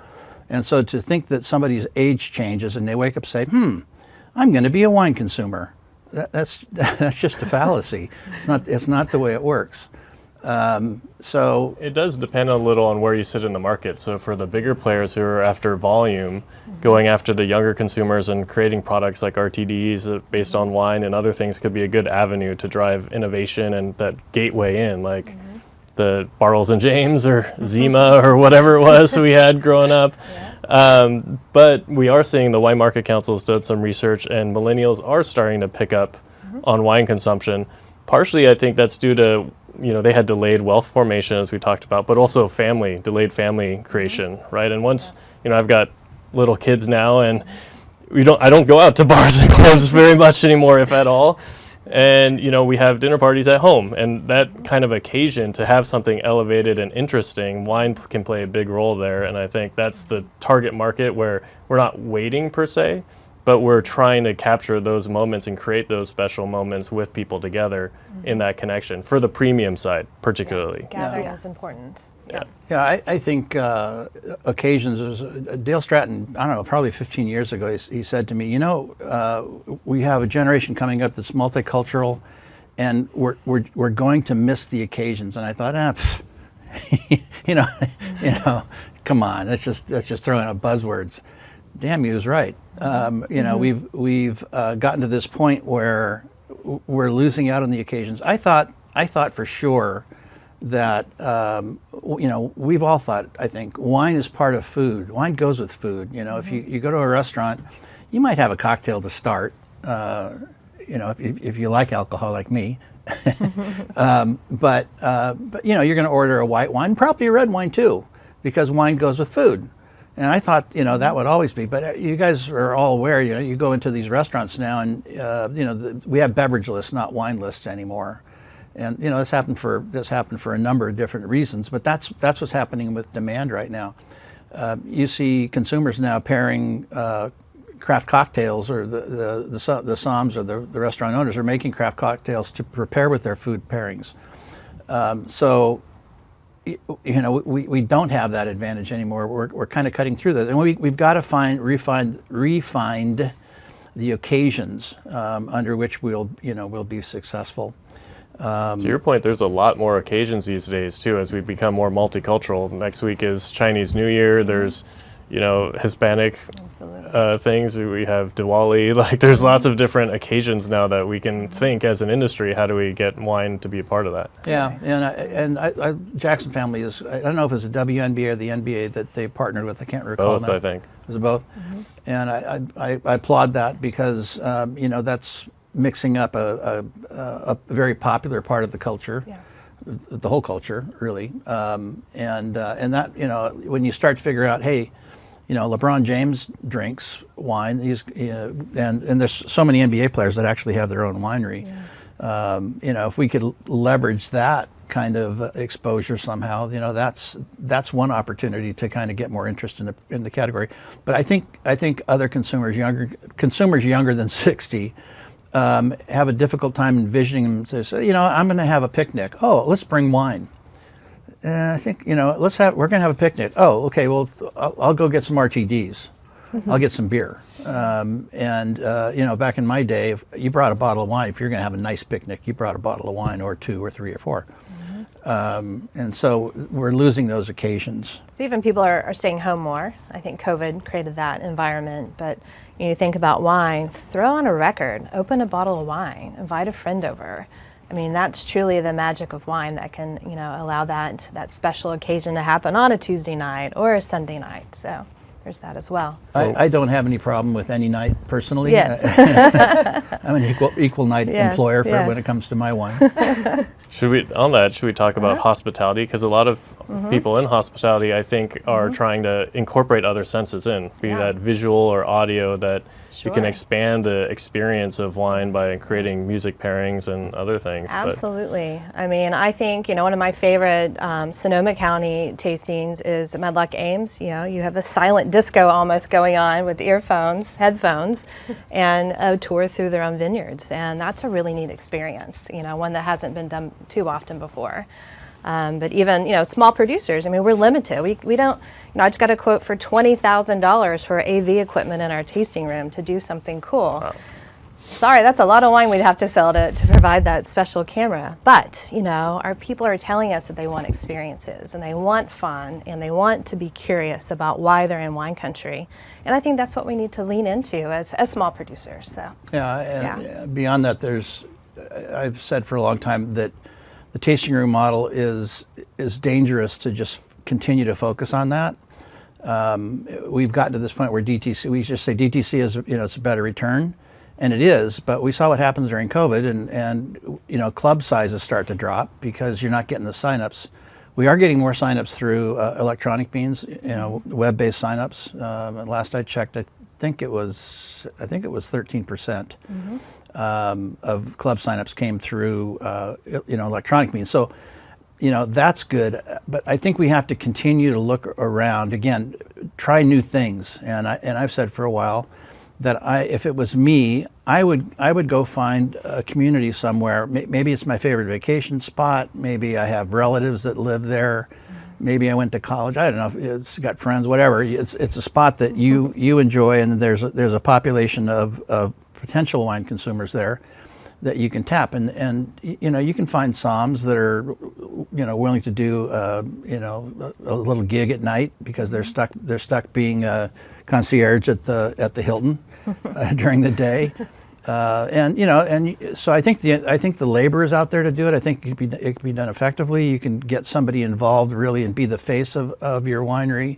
and so to think that somebody's age changes and they wake up and say, I'm going to be a wine consumer, that's just a fallacy. It's not the way it works. So it does depend a little on where you sit in the market. So for the bigger players who are after volume, going after the younger consumers and creating products like RTDs based on wine and other things could be a good avenue to drive innovation and that gateway in, like the Bartles and James or Zima or whatever it was we had growing up. But we are seeing the Wine Market Council has done some research, and millennials are starting to pick up on wine consumption. Partially, I think that's due to they had delayed wealth formation, as we talked about, but also delayed family creation, right? And once, I've got little kids now, and I don't go out to bars and clubs very much anymore, if at all. And, you know, we have dinner parties at home, and that kind of occasion to have something elevated and interesting, wine can play a big role there. And I think that's the target market where we're not waiting per se, but we're trying to capture those moments and create those special moments with people together in that connection for the premium side, particularly. Gathering is important. Yeah. Yeah, I think occasions, Dale Stratton, I don't know, probably 15 years ago, he said to me, you know, we have a generation coming up that's multicultural, and we're going to miss the occasions. And I thought, you know, come on, that's just throwing out buzzwords. Damn, he was right. You know, we've gotten to this point where we're losing out on the occasions. I thought for sure that, you know, we've all thought, I think, wine is part of food. Wine goes with food. You know, if you go to a restaurant, you might have a cocktail to start, you know, if you like alcohol like me. But, you know, you're going to order a white wine, probably a red wine too, because wine goes with food. And I thought, you know, that would always be, but you guys are all aware, you know, you go into these restaurants now and, you know, we have beverage lists, not wine lists anymore. And, you know, this happened for a number of different reasons, but that's what's happening with demand right now. You see consumers now pairing craft cocktails, or the somms or the restaurant owners are making craft cocktails to prepare with their food pairings. So, you know, we don't have that advantage anymore. We're kind of cutting through that, and we've got to refine the occasions under which we'll be successful. To your point, there's a lot more occasions these days too, as we become more multicultural. Next week is Chinese New Year. There's, you know, Hispanic things. We have Diwali. Like, there's lots of different occasions now that we can think as an industry. How do we get wine to be a part of that? Yeah, and Jackson Family is, I don't know if it's the WNBA or the NBA that they partnered with. I can't recall. Both, I think. Was it both? And I applaud that because you know, that's mixing up a very popular part of the culture, the whole culture, really, and that, you know, when you start to figure out, hey, you know, LeBron James drinks wine. He's and there's so many NBA players that actually have their own winery. You know, if we could leverage that kind of exposure somehow, you know, that's one opportunity to kind of get more interest in the category. But I think other consumers younger than 60. Have a difficult time envisioning them. Say, you know, I'm going to have a picnic. Oh, let's bring wine. I think, you know, we're going to have a picnic. Oh, okay. Well, I'll go get some RTDs. I'll get some beer. You know, back in my day, if you brought a bottle of wine, if you're going to have a nice picnic, you brought a bottle of wine, or 2 or 3 or 4. And so we're losing those occasions. Even people are staying home more. I think COVID created that environment. But you think about wine, throw on a record, open a bottle of wine, invite a friend over. I mean, that's truly the magic of wine that can, you know, allow that special occasion to happen on a Tuesday night or a Sunday night. So there's that as well. I don't have any problem with any night personally. Yes. I'm an equal night employer for when it comes to my wine. Should we talk about hospitality? Because a lot of people in hospitality, I think, are trying to incorporate other senses in, be that visual or audio, that you can expand the experience of wine by creating music pairings and other things. Absolutely. I mean, I think, you know, one of my favorite Sonoma County tastings is Medlock Ames. You know, you have a silent disco almost going on with earphones, headphones, and a tour through their own vineyards. And that's a really neat experience, you know, one that hasn't been done too often before. But even, you know, small producers, I mean, we're limited. We don't, you know, I just got a quote for $20,000 for AV equipment in our tasting room to do something cool. Wow. Sorry, that's a lot of wine we'd have to sell to provide that special camera. But, you know, our people are telling us that they want experiences and they want fun and they want to be curious about why they're in wine country. And I think that's what we need to lean into as small producers. So and beyond that, I've said for a long time that the tasting room model is dangerous to just continue to focus on that. We've gotten to this point where DTC, we just say DTC is, you know, it's a better return, and it is, but we saw what happens during COVID, and you know, club sizes start to drop because you're not getting the signups. We are getting more signups through electronic means, you know, web-based signups. Last I checked, think it was 13% of club signups came through electronic means. So that's good, but I think we have to continue to look around again, try new things. And I've said for a while that if it was me, I would go find a community somewhere. Maybe it's my favorite vacation spot. Maybe I have relatives that live there. Maybe I went to college. I don't know. If it's got friends, whatever. It's a spot that you enjoy, and there's a population of potential wine consumers there that you can tap, and you can find somms that are willing to do a little gig at night because they're stuck being a concierge at the Hilton during the day, so I think the labor is out there to do it. I think it could be done effectively. You can get somebody involved really and be the face of your winery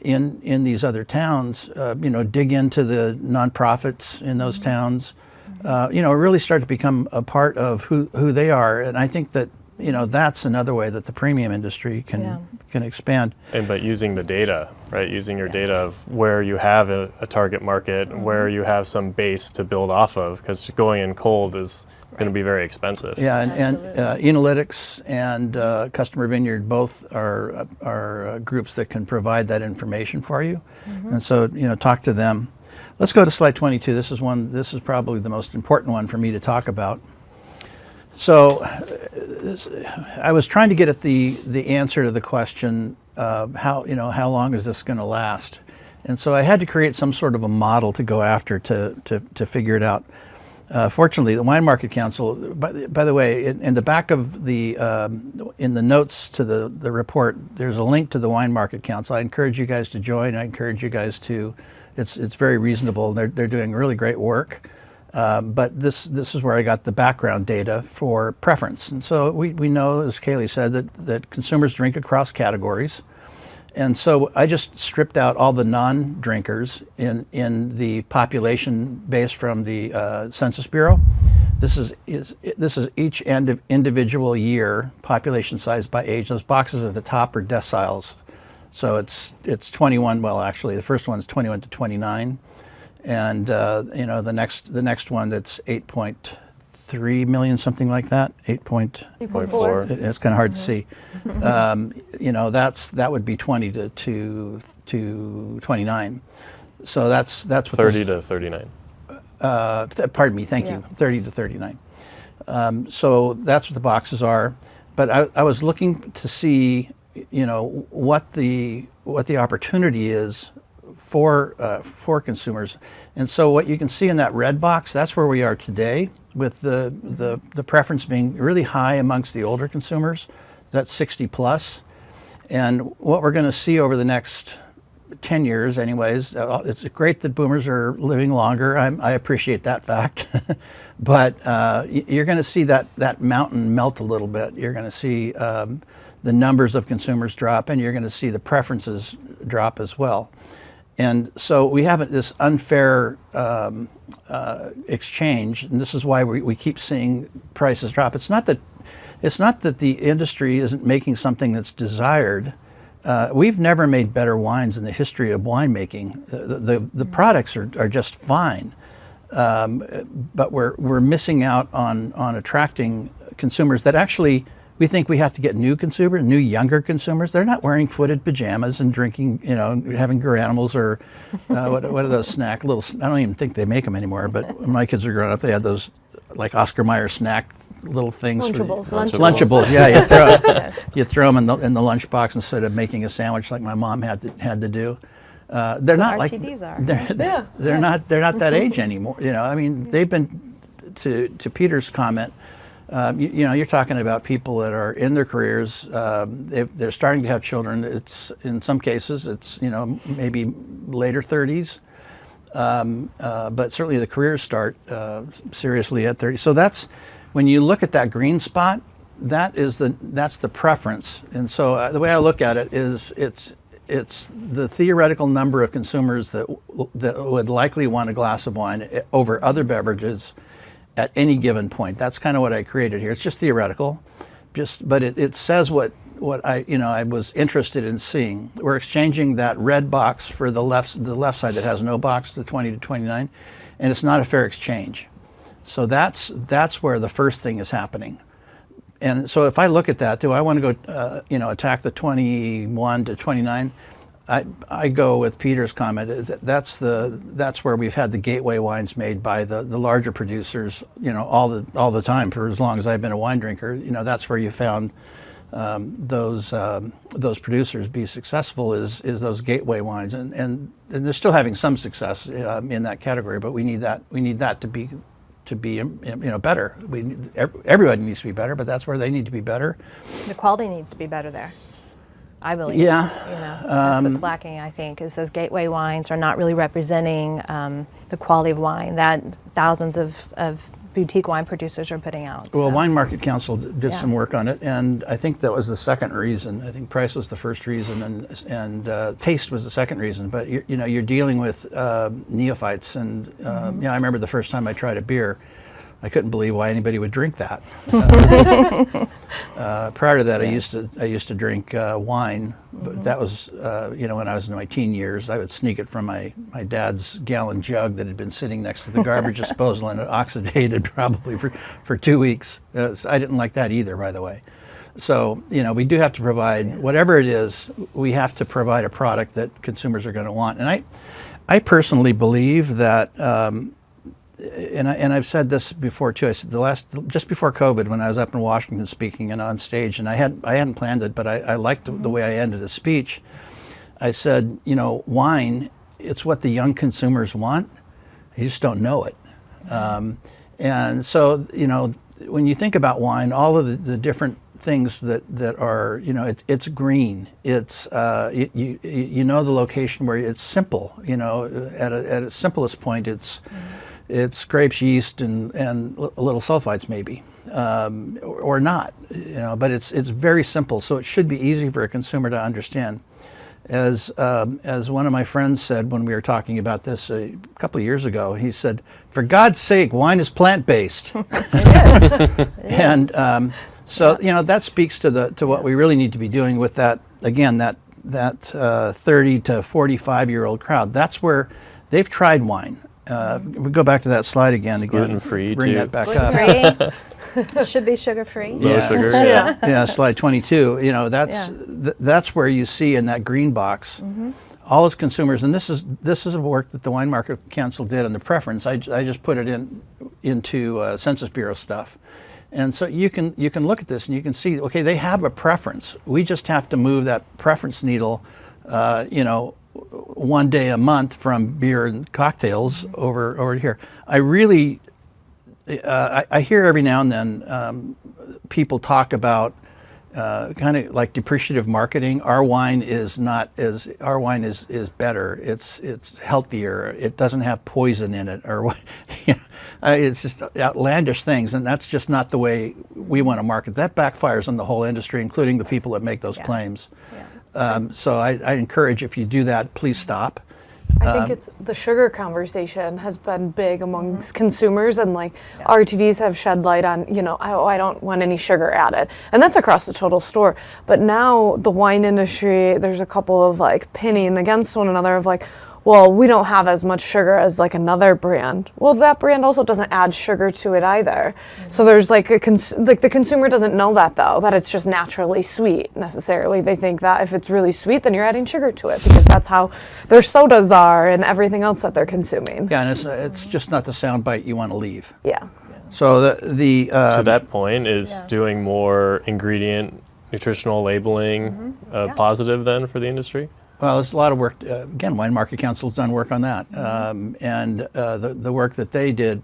in these other towns. Dig into the nonprofits in those towns. Really start to become a part of who they are. And I think that, that's another way that the premium industry can expand. But using the data, right? Using your data of where you have a target market, where you have some base to build off of, because going in cold is going to be very expensive. Yeah, and Analytics and Customer Vineyard both are groups that can provide that information for you. And so, talk to them. Let's go to slide 22. This is probably the most important one for me to talk about. So I was trying to get at the answer to the question how long is this going to last? And so I had to create some sort of a model to go after to figure it out. Fortunately, the Wine Market Council, by the way, in the back of in the notes to the report, there's a link to the Wine Market Council. I encourage you guys to join. I encourage you guys to. It's very reasonable. They're doing really great work. But this is where I got the background data for preference. And so we know, as Kaleigh said, that consumers drink across categories. And so I just stripped out all the non-drinkers in the population base from the Census Bureau. This is each end of individual year population size by age. Those boxes at the top are deciles. So it's 21. Well, actually, the first one's 21 to 29, and the next one that's 8.3 million, something like that. 8.4. It's kind of hard to see. That would be 20 to 29. So that's what 30 to 39. Pardon me. Thank you. 30 to 39. So that's what the boxes are. But I was looking to see, what the opportunity is for consumers. And so what you can see in that red box, that's where we are today, with the preference being really high amongst the older consumers. That's 60 plus. And what we're going to see over the next 10 years anyways, it's great that boomers are living longer. I appreciate that fact. But you're going to see that mountain melt a little bit. You're going to see the numbers of consumers drop, and you're going to see the preferences drop as well. And so we have this unfair exchange, and this is why we keep seeing prices drop. It's not that the industry isn't making something that's desired. We've never made better wines in the history of winemaking. The products are just fine, but we're missing out on attracting consumers that actually. We think we have to get new younger consumers. They're not wearing footed pajamas and drinking, having Garanimals or what are those snack little? I don't even think they make them anymore. But when my kids were growing up, they had those like Oscar Mayer snack little things. Lunchables. Yeah, you throw them in the lunchbox instead of making a sandwich like my mom had to do. They're not like RTDs are. They're not that age anymore. They've been to Peter's comment. You're talking about people that are in their careers. They're starting to have children. It's in some cases it's maybe later 30s, but certainly the careers start seriously at 30. So that's when you look at that green spot. That's the preference. And so the way I look at it is it's the theoretical number of consumers that would likely want a glass of wine over other beverages at any given point. That's kind of what I created here. It's just theoretical, but it says what what I was interested in seeing. We're exchanging that red box for the left side that has no box, the 20 to 29, and it's not a fair exchange. So that's where the first thing is happening. And so if I look at that, do I want to go attack the 21 to 29? I go with Peter's comment. That's where we've had the gateway wines made by the larger producers, all the time for as long as I've been a wine drinker. That's where you found those producers be successful is those gateway wines, and they're still having some success in that category. But we need that to be better. Everybody needs to be better, but that's where they need to be better. The quality needs to be better there, I believe. Yeah. That's what's lacking, I think, is those gateway wines are not really representing the quality of wine that thousands of boutique wine producers are putting out. Well, so. Wine Market Council did some work on it, and I think that was the second reason. I think price was the first reason, and taste was the second reason. But you're dealing with neophytes, and I remember the first time I tried a beer, I couldn't believe why anybody would drink that. Prior to that, I used to drink wine, but that was when I was in my teen years. I would sneak it from my dad's gallon jug that had been sitting next to the garbage disposal, and it oxidated probably for 2 weeks. So I didn't like that either, by the way. So we do have to provide whatever it is. We have to provide a product that consumers are going to want, and I personally believe that. And I've said this before too. I said just before COVID, when I was up in Washington speaking and on stage, and I hadn't planned it, but I liked the way I ended the speech. I said, wine, it's what the young consumers want. You just don't know it. And so, when you think about wine, all of the different things that are, it's green. It's the location where it's simple. At its simplest point, it's grapes, yeast, and a little sulfites maybe, or not. But it's very simple, so it should be easy for a consumer to understand. As one of my friends said when we were talking about this a couple of years ago, he said, "For God's sake, wine is plant-based." It is. And so that speaks to what we really need to be doing with that. Again, that 30 to 45-year-old crowd. That's where they've tried wine. We go back to that slide again. Gluten-free bring too. that back Gluten-free. It should be sugar-free. Low sugar. Yeah. Yeah, slide 22. That's where you see in that green box all as consumers, and this is a work that the Wine Market Council did on the preference. I just put it into Census Bureau stuff, and so you can look at this and you can see, okay, they have a preference. We just have to move that preference needle, one day a month from beer and cocktails over here. I really, I hear every now and then people talk about kind of like depreciative marketing. Our wine is better. It's healthier. It doesn't have poison in it, or it's just outlandish things, and that's just not the way we want to market. That backfires on the whole industry, including the people that make those claims. So I encourage, if you do that, please stop. I think it's the sugar conversation has been big amongst consumers, and RTDs have shed light on, I don't want any sugar added. And that's across the total store. But now the wine industry, there's a couple of pinning against one another of well, we don't have as much sugar as another brand. Well, that brand also doesn't add sugar to it either. So there's the consumer doesn't know that though, that it's just naturally sweet necessarily. They think that if it's really sweet, then you're adding sugar to it because that's how their sodas are and everything else that they're consuming. Yeah, and it's just not the soundbite you want to leave. Yeah. So to that point, is doing more ingredient nutritional labeling positive then for the industry? Well, there's a lot of work. Again, Wine Market Council's done work on that, and the work that they did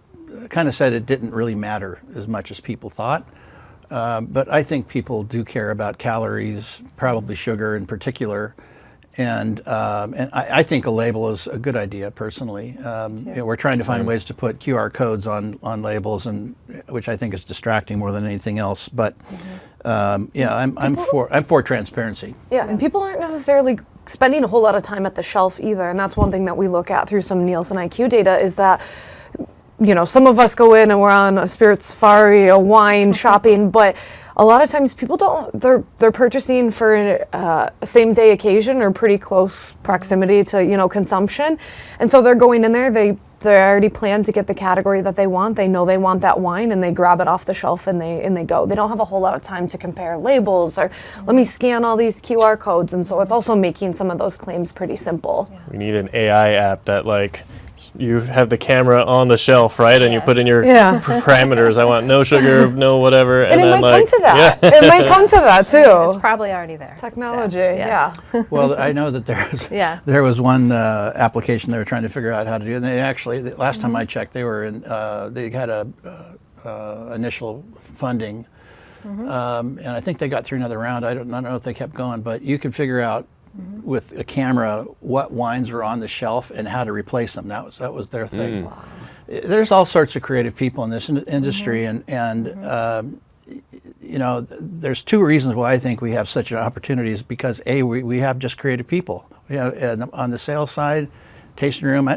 kind of said it didn't really matter as much as people thought. But I think people do care about calories, probably sugar in particular, and I think a label is a good idea personally. We're trying to find ways to put QR codes on labels, and which I think is distracting more than anything else. But I'm for transparency. Yeah, and people aren't necessarily spending a whole lot of time at the shelf either, and that's one thing that we look at through some NielsenIQ data is that some of us go in and we're on a spirit safari, a wine shopping, but a lot of times people don't, they're purchasing for a same day occasion or pretty close proximity to, you know, consumption. And so they're going in there, they already plan to get the category that they want. They know they want that wine and they grab it off the shelf and they go. They don't have a whole lot of time to compare labels or let me scan all these QR codes. And so it's also making some of those claims pretty simple. We need an AI app that, like, you have the camera on the shelf, right? And you put in your parameters. I want no sugar, no whatever. And it then, might like, come to that. It might come to that too. It's probably already there. Technology, So, yes. Well, I know that there was one application they were trying to figure out how to do, and they actually, the last time I checked, they were in, they had a initial funding, and I think they got through another round. I don't know if they kept going, but you could figure out with a camera what wines were on the shelf and how to replace them. That was their thing. Wow. There's all sorts of creative people in this industry, and you know, there's two reasons why I think we have such an opportunity. Is because we have just creative people. We have on the sales side, tasting room,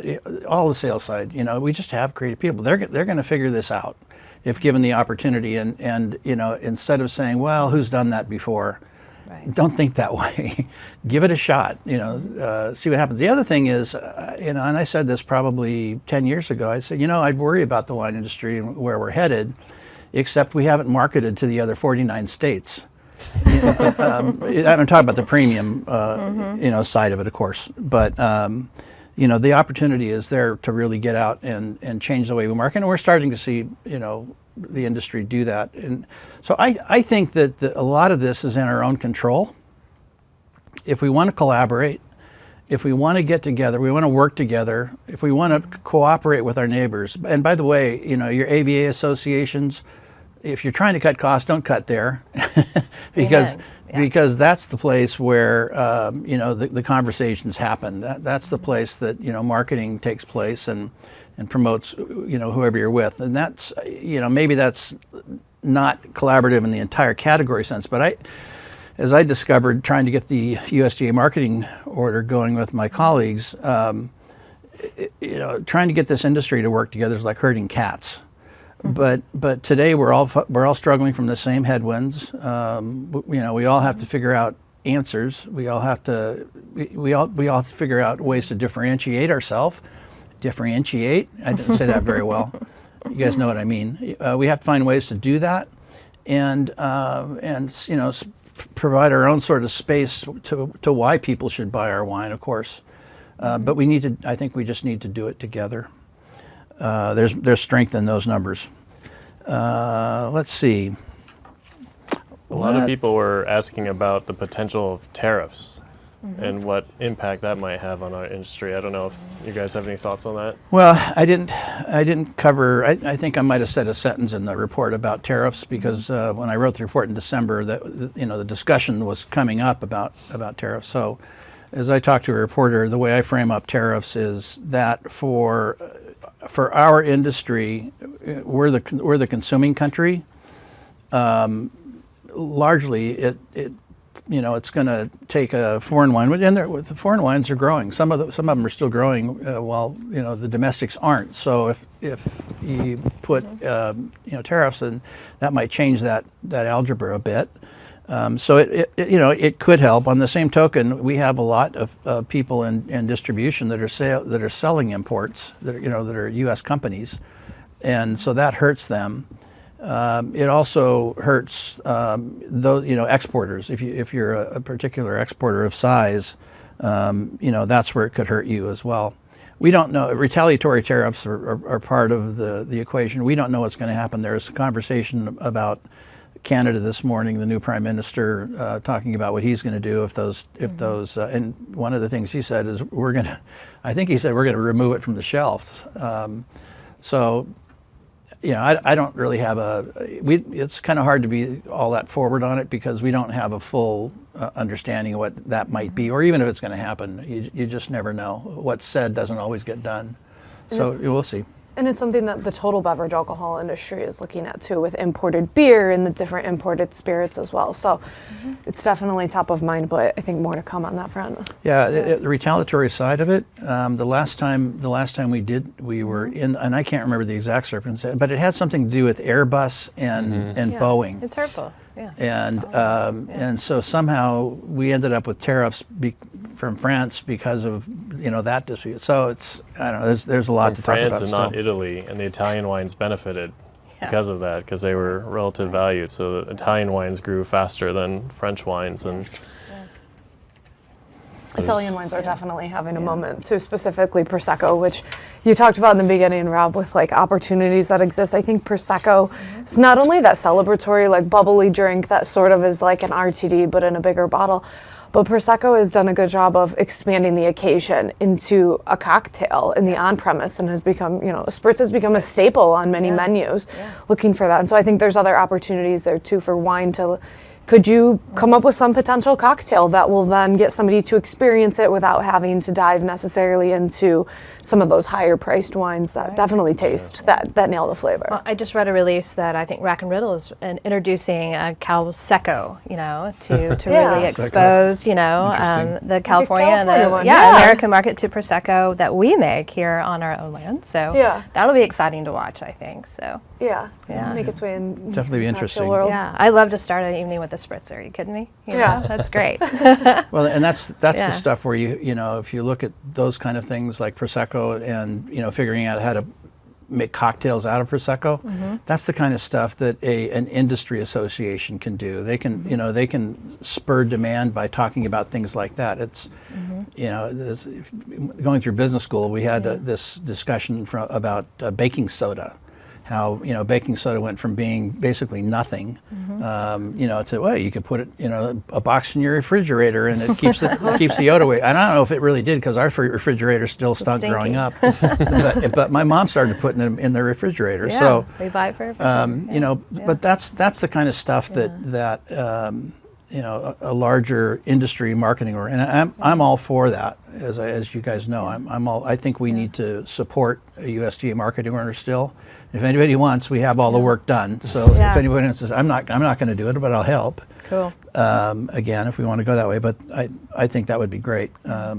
all the sales side. You know, we just have creative people. They're going to figure this out if given the opportunity. And you know, instead of saying, well, who's done that before? Right. Don't think that way. Give it a shot. You know, see what happens. The other thing is, you know, and I said this probably 10 years ago. I said, you know, I'd worry about the wine industry and where we're headed, except we haven't marketed to the other 49 states. I'm talking about the premium, you know, side of it, of course. But you know, the opportunity is there to really get out and change the way we market, and we're starting to see, you know, the industry do that. And so I think that a lot of this is in our own control. If we want to collaborate, if we want to get together, we want to work together, if we want to cooperate with our neighbors. And by the way, you know, your AVA associations, if you're trying to cut costs, don't cut there, because that's the place where you know, the conversations happen. That's the place that, you know, marketing takes place and promotes, you know, whoever you're with. And that's, you know, maybe that's not collaborative in the entire category sense, but as I discovered trying to get the USDA Marketing order going with my colleagues, you know, trying to get this industry to work together is like herding cats. But today we're all struggling from the same headwinds. You know, we all have to figure out answers. We all have to figure out ways to differentiate ourselves. Differentiate. I didn't say that very well. You guys know what I mean. We have to find ways to do that, and you know, provide our own sort of space to why people should buy our wine, of course. But we need to. I think we just need to do it together. There's strength in those numbers. Let's see. A lot of people were asking about the potential of tariffs and what impact that might have on our industry. I don't know if you guys have any thoughts on that. Well, I didn't cover. I think I might have said a sentence in the report about tariffs because when I wrote the report in December, that, you know, the discussion was coming up about tariffs. So, as I talked to a reporter, the way I frame up tariffs is that for our industry, we're the consuming country. Largely, it you know, it's going to take a foreign wine, and the foreign wines are growing. Some of them are still growing, while, you know, the domestics aren't. So if you put you know, tariffs, then that might change that algebra a bit. So it you know, it could help. On the same token, we have a lot of people in distribution that are selling imports that are U.S. companies, and so that hurts them. It also hurts those, you know, exporters. If you're a particular exporter of size, you know, that's where it could hurt you as well. We don't know. Retaliatory tariffs are part of the equation. We don't know what's going to happen. There's a conversation about Canada this morning. The new Prime Minister talking about what he's going to do if those and one of the things he said is I think he said we're going to remove it from the shelves. So, you know, I don't really have it's kind of hard to be all that forward on it because we don't have a full understanding of what that might be, or even if it's going to happen. You just never know. What's said doesn't always get done. So we'll see. And it's something that the total beverage alcohol industry is looking at too, with imported beer and the different imported spirits as well. So it's definitely top of mind, but I think more to come on that front. Yeah, the retaliatory side of it. The last time we were in, and I can't remember the exact circumstance, but it had something to do with Airbus and Boeing. It's hurtful. Yeah. And so somehow we ended up with tariffs from France because of that dispute. So it's, I don't know, there's a lot to talk about. France and not Italy, and the Italian wines benefited because of that, because they were relative value. So the Italian wines grew faster than French wines, and Italian wines are definitely having a moment too, specifically Prosecco, which you talked about in the beginning, Rob, with like opportunities that exist. I think Prosecco is not only that celebratory, like bubbly drink that sort of is like an RTD, but in a bigger bottle. But Prosecco has done a good job of expanding the occasion into a cocktail in the on-premise, and has become, spirits has become a staple on many menus, looking for that. And so I think there's other opportunities there too for wine to. Could you come up with some potential cocktail that will then get somebody to experience it without having to dive necessarily into some of those higher priced wines that definitely taste, that nail the flavor? Well, I just read a release that I think Rack and Riddle is introducing a Prosecco, to really expose, the California and the American market to Prosecco that we make here on our own land. So that'll be exciting to watch, I think. So make its way in. Definitely be interesting. World. Yeah, I love to start an evening with a spritzer. Are you kidding me? That's great. Well, and that's the stuff where if you look at those kind of things like Prosecco and figuring out how to make cocktails out of Prosecco, that's the kind of stuff that an industry association can do. They can they can spur demand by talking about things like that. It's going through business school, we had this discussion about baking soda. How baking soda went from being basically nothing, to you could put it a box in your refrigerator and it keeps the odor away. And I don't know if it really did, because our refrigerator still stunk growing up, but my mom started putting them in the refrigerator. Yeah, so we buy it for but that's the kind of stuff that a larger industry marketing and I'm all for that, as you guys know. I think we need to support a USDA marketing order still. If anybody wants, we have all the work done. So if anybody wants to, I'm not going to do it, but I'll help. Cool. Again, if we want to go that way, but I think that would be great. We're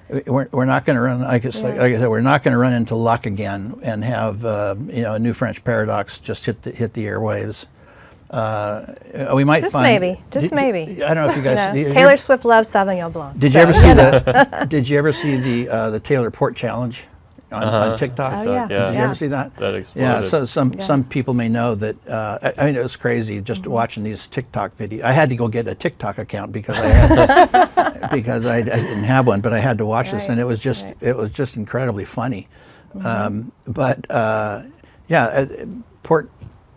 not going to run. Like I said, we're not going to run into luck again and have a new French paradox just hit the airwaves. We might just find maybe. I don't know if you guys. Taylor Swift loves Sauvignon Blanc. Did you ever see Did you ever see the Taylor Port Challenge on TikTok? Oh, yeah. Did you ever see that? That exploded. Yeah. So some people may know that. It was crazy just watching these TikTok videos. I had to go get a TikTok account because I didn't have one, but I had to watch this, and it was just incredibly funny. Port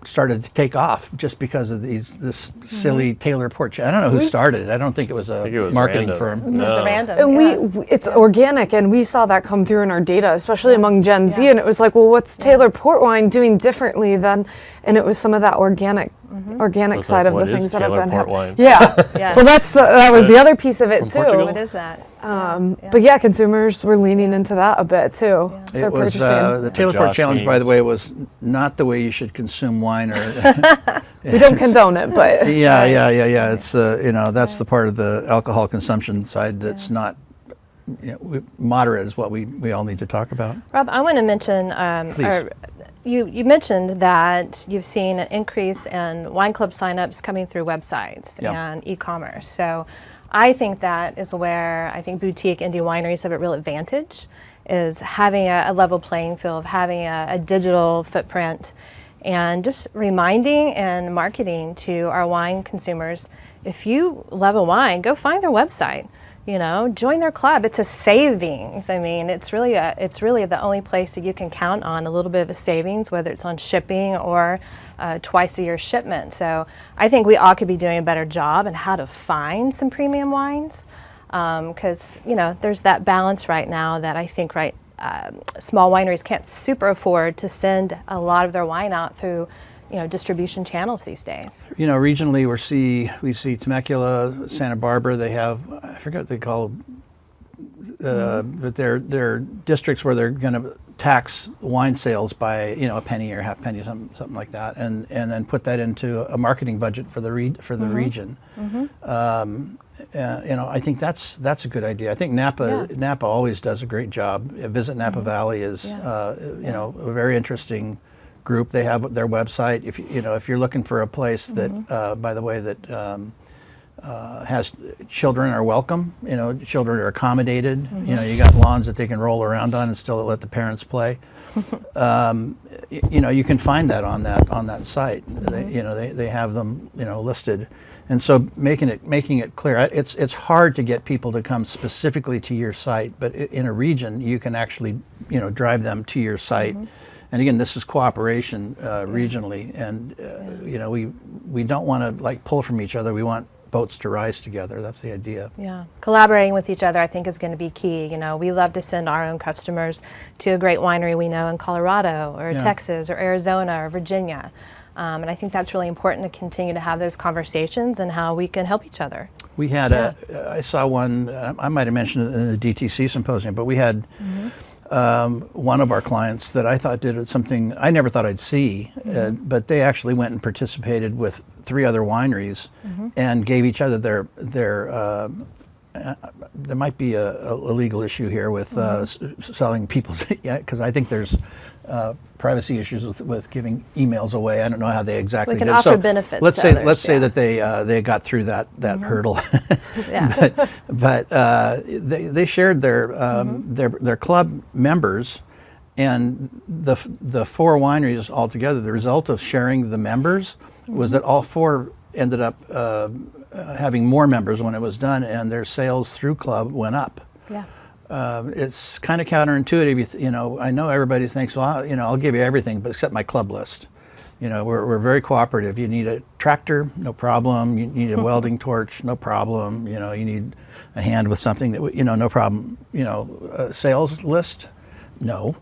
started to take off just because of this silly Taylor Port. I don't know who started it. I don't think it was a marketing firm. No. It's random. And it's organic, and we saw that come through in our data, especially among Gen Z. And it was like, well, what's Taylor Port Wine doing differently than? And it was some of that organic side of the things that have been happening. Yeah. Well, that was the other piece of it too. Portugal? What is that? But consumers were leaning into that a bit too. Yeah. It was the Taylor Port Challenge, by the way, was not the way you should consume wine. Or we don't condone it, but yeah. It's that's the part of the alcohol consumption side that's not. Moderate is what we all need to talk about. Rob, I want to mention. You mentioned that you've seen an increase in wine club signups coming through websites and e-commerce. So I think that is where I think boutique indie wineries have a real advantage, is having a level playing field, of having a digital footprint, and just reminding and marketing to our wine consumers, if you love a wine, go find their website. Join their club. It's a savings. I mean, it's really the only place that you can count on a little bit of a savings, whether it's on shipping or twice a year shipment. So I think we all could be doing a better job in how to find some premium wines, because there's that balance right now that I think small wineries can't super afford to send a lot of their wine out through distribution channels these days. Regionally we see Temecula, Santa Barbara. They have, I forget what they call but they're districts where they're going to tax wine sales by a penny or half penny, something like that, and then put that into a marketing budget for the region. I think that's a good idea. I think Napa always does a great job. Visit Napa Valley is a very interesting group. They have their website. If you're looking for a place that, by the way, that has children are welcome. Children are accommodated. You got lawns that they can roll around on and still let the parents play. You can find that on that site. They have them listed, and so making it clear. It's hard to get people to come specifically to your site, but in a region you can actually drive them to your site. And again, this is cooperation regionally, and we don't want to pull from each other. We want boats to rise together. That's the idea. Yeah, collaborating with each other, I think, is going to be key. We love to send our own customers to a great winery we know in Colorado or Texas or Arizona or Virginia, and I think that's really important to continue to have those conversations and how we can help each other. We had I saw one. I might have mentioned it in the DTC symposium, but we had. One of our clients that I thought did something I never thought I'd see, but they actually went and participated with 3 other wineries and gave each other their there might be a legal issue here with selling people's, because I think there's privacy issues with giving emails away. I don't know how they exactly we can did. offer So benefits let's to say others, let's say that they got through that hurdle. but they shared their club members and the 4 wineries altogether. The result of sharing the members was that all 4 ended up having more members when it was done, and their sales through club went up. Yeah. It's kind of counterintuitive. I know everybody thinks, well, I'll give you everything, but except my club list. We're very cooperative. You need a tractor, no problem. You need a welding torch, no problem. You need a hand with something that, no problem. A sales list, no.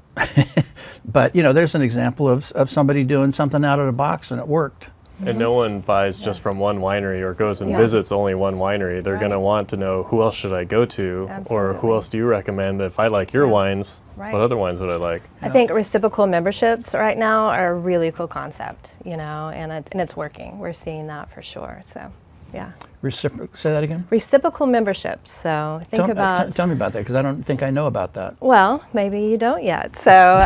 But, there's an example of somebody doing something out of the box and it worked. And no one buys just from one winery or goes and visits only one winery. They're going to want to know, who else should I go to? Or who else do you recommend? If I like your wines, what other wines would I like? I think reciprocal memberships right now are a really cool concept, and it's working. We're seeing that for sure. So, yeah. Say that again? Reciprocal memberships. So tell me about that, because I don't think I know about that. Well, maybe you don't yet. So,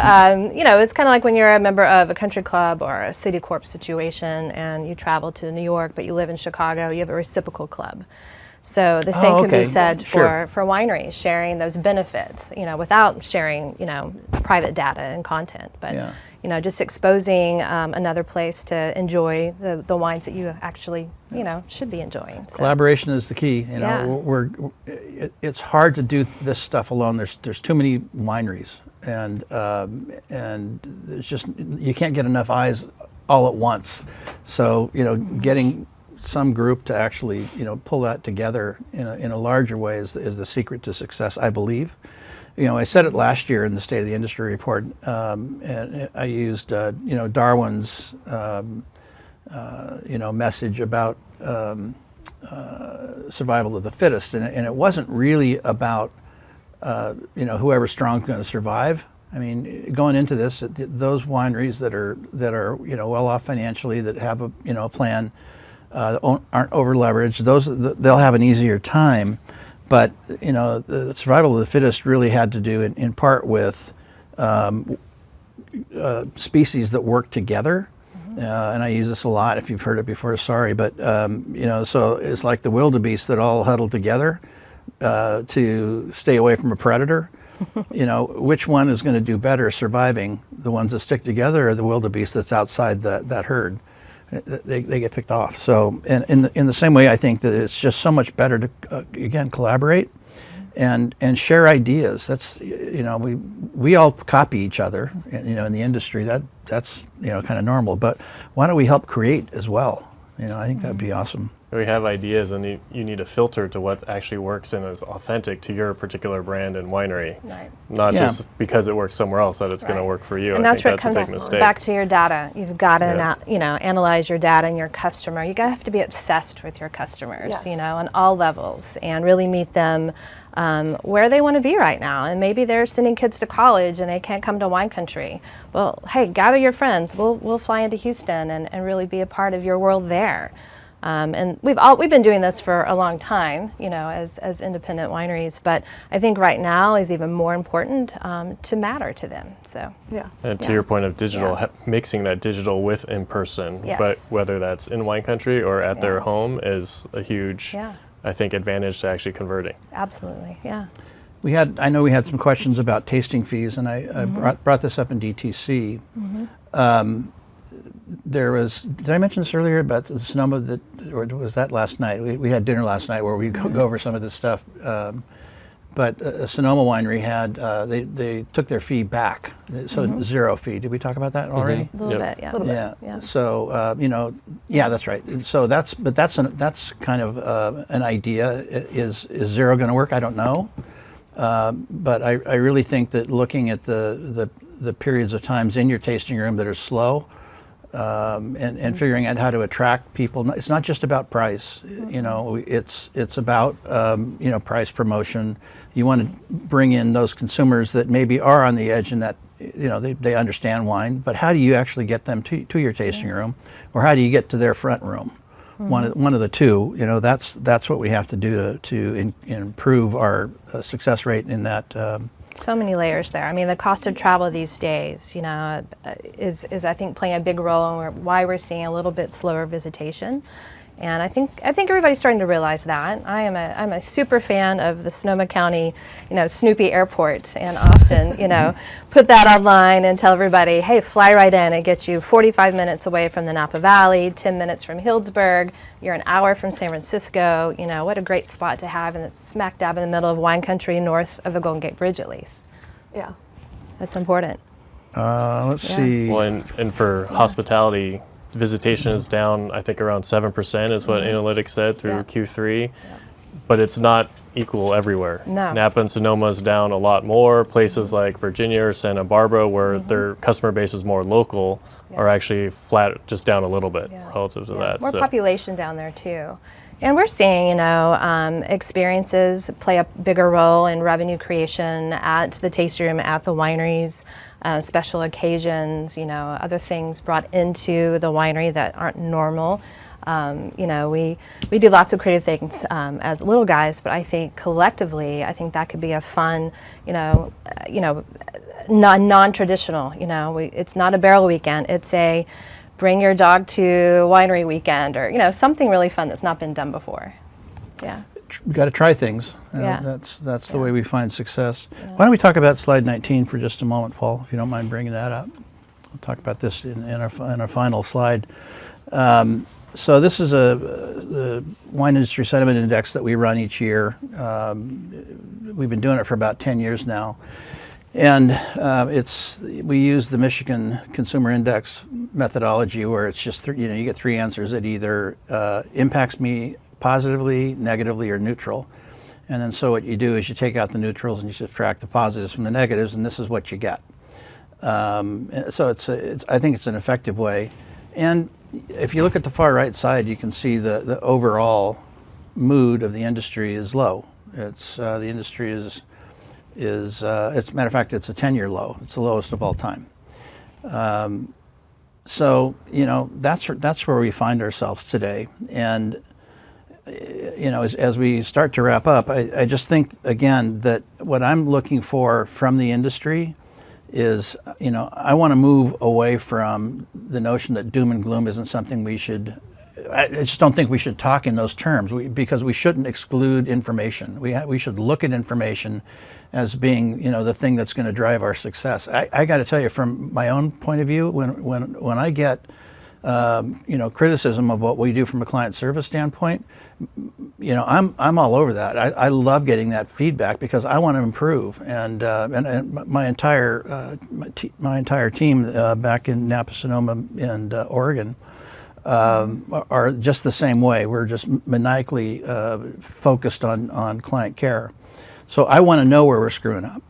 it's kind of like when you're a member of a country club or a city corp situation and you travel to New York, but you live in Chicago, you have a reciprocal club. So the same can be said for wineries, sharing those benefits, without sharing, private data and content, but, just exposing another place to enjoy the wines that you actually, should be enjoying. So. Collaboration is the key. It's hard to do this stuff alone. There's too many wineries, and it's just, you can't get enough eyes all at once. So, getting some group to actually, pull that together in a larger way is the secret to success, I believe. I said it last year in the State of the Industry report, and I used, Darwin's, message about survival of the fittest, and it wasn't really about, whoever's strong is going to survive. I mean, going into this, those wineries that are well off financially, that have a plan, aren't over leveraged, they'll have an easier time. But the survival of the fittest really had to do in part with species that work together. And I use this a lot. If you've heard it before, sorry, but so it's like the wildebeest that all huddle together to stay away from a predator. Which one is going to do better surviving? The ones that stick together, or the wildebeest that's outside that herd? They get picked off. So, and in the same way, I think that it's just so much better to again collaborate and share ideas. That's we all copy each other. In the industry, that's kind of normal. But why don't we help create as well? I think that'd be awesome. We have ideas, and you need a filter to what actually works and is authentic to your particular brand and winery. Right. Not just because it works somewhere else that it's going to work for you. And I that's think where it comes back to your data. You've got to analyze your data and your customer. You have to be obsessed with your customers, on all levels, and really meet them where they want to be right now. And maybe they're sending kids to college and they can't come to wine country. Well, hey, gather your friends. We'll fly into Houston and really be a part of your world there. And we've been doing this for a long time, as independent wineries. But I think right now is even more important to matter to them. So Yeah. And to your point of digital, mixing that digital with in person, but whether that's in wine country or at their home is a huge, I think, advantage to actually converting. Absolutely, yeah. I know we had some questions about tasting fees, and I brought this up in DTC. Did I mention this earlier about the Sonoma, or was that last night? We had dinner last night where we go over some of this stuff. But a Sonoma winery had, they took their fee back, so zero fee. Did we talk about that already? A little bit, yeah. Yeah. So, that's right. So that's kind of an idea. Is zero going to work? I don't know. But I really think that looking at the periods of times in your tasting room that are slow, and figuring out how to attract people. It's not just about price, it's about, price promotion. You want to bring in those consumers that maybe are on the edge and that, they understand wine, but how do you actually get them to your tasting room, or how do you get to their front room? One of the two, that's what we have to do to improve our success rate in that. So many layers there. I mean, the cost of travel these days, is I think playing a big role in why we're seeing a little bit slower visitation. And I think everybody's starting to realize that. I'm a super fan of the Sonoma County, Snoopy Airport, and often, put that online and tell everybody, hey, fly right in. It gets you 45 minutes away from the Napa Valley, 10 minutes from Healdsburg. You're an hour from San Francisco. What a great spot to have, and it's smack dab in the middle of wine country, north of the Golden Gate Bridge, at least. Yeah, that's important. Let's see. Well, and for hospitality, visitation is down, I think around 7% is what analytics said through Q3, but it's not equal everywhere. No. Napa and Sonoma is down a lot more. Places like Virginia or Santa Barbara, where their customer base is more local, are actually flat, just down a little bit relative to that. More population down there too. And we're seeing, experiences play a bigger role in revenue creation at the tasting room, at the wineries, special occasions, other things brought into the winery that aren't normal. We do lots of creative things as little guys, but I think collectively, that could be a fun, non-traditional. It's not a barrel weekend. It's a bring your dog to winery weekend, or something really fun that's not been done before. Yeah. We got to try things. That's the way we find success. Why don't we talk about slide 19 for just a moment, Paul, if you don't mind bringing that up. We'll talk about this in our final slide. So this is the Wine Industry Sentiment Index that we run each year. We've been doing it for about 10 years now. And we use the Michigan Consumer Index methodology, where it's just you get three answers. It either impacts me positively, negatively, or neutral. And then so what you do is you take out the neutrals and you subtract the positives from the negatives, and this is what you get. So I think it's an effective way. And if you look at the far right side, you can see the overall mood of the industry is low. The industry is as a matter of fact, it's a 10-year low. It's the lowest of all time. So that's where we find ourselves today. And as we start to wrap up, I just think again that what I'm looking for from the industry is, I want to move away from the notion that doom and gloom isn't something we should. I just don't think we should talk in those terms, because we shouldn't exclude information. We should look at information as being, the thing that's going to drive our success. I got to tell you, from my own point of view, when I get criticism of what we do from a client service standpoint, I'm all over that. I love getting that feedback because I want to improve, and my entire team back in Napa, Sonoma, and Oregon are just the same way. We're just maniacally focused on client care. So I want to know where we're screwing up,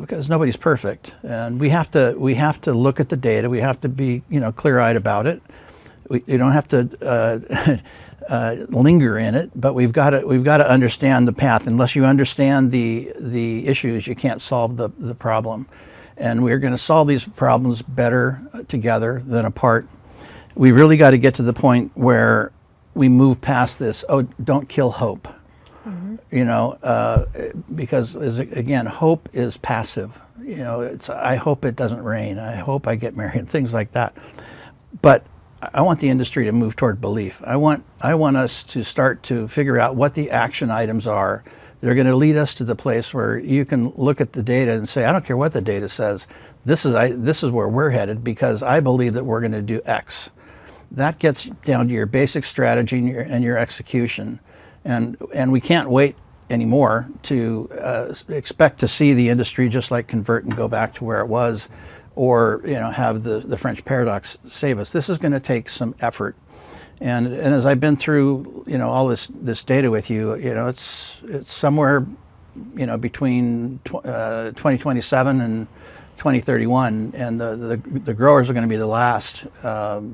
because nobody's perfect, and we have to look at the data. We have to be clear-eyed about it. You don't have to linger in it, but we've got to understand the path. Unless you understand the issues, you can't solve the problem. And we're going to solve these problems better together than apart. We really got to get to the point where we move past this, oh, don't kill hope. You know, because again, hope is passive. You know, it's, I hope it doesn't rain. I hope I get married, things like that. But I want the industry to move toward belief. I want us to start to figure out what the action items are. They're going to lead us to the place where you can look at the data and say, I don't care what the data says. This is where we're headed because I believe that we're going to do X. That gets down to your basic strategy and your execution. And we can't wait anymore to expect to see the industry just like convert and go back to where it was, or have the French paradox save us. This is going to take some effort. And as I've been through all this data with you, it's somewhere between 2027 and 2031, and the growers are going to be the last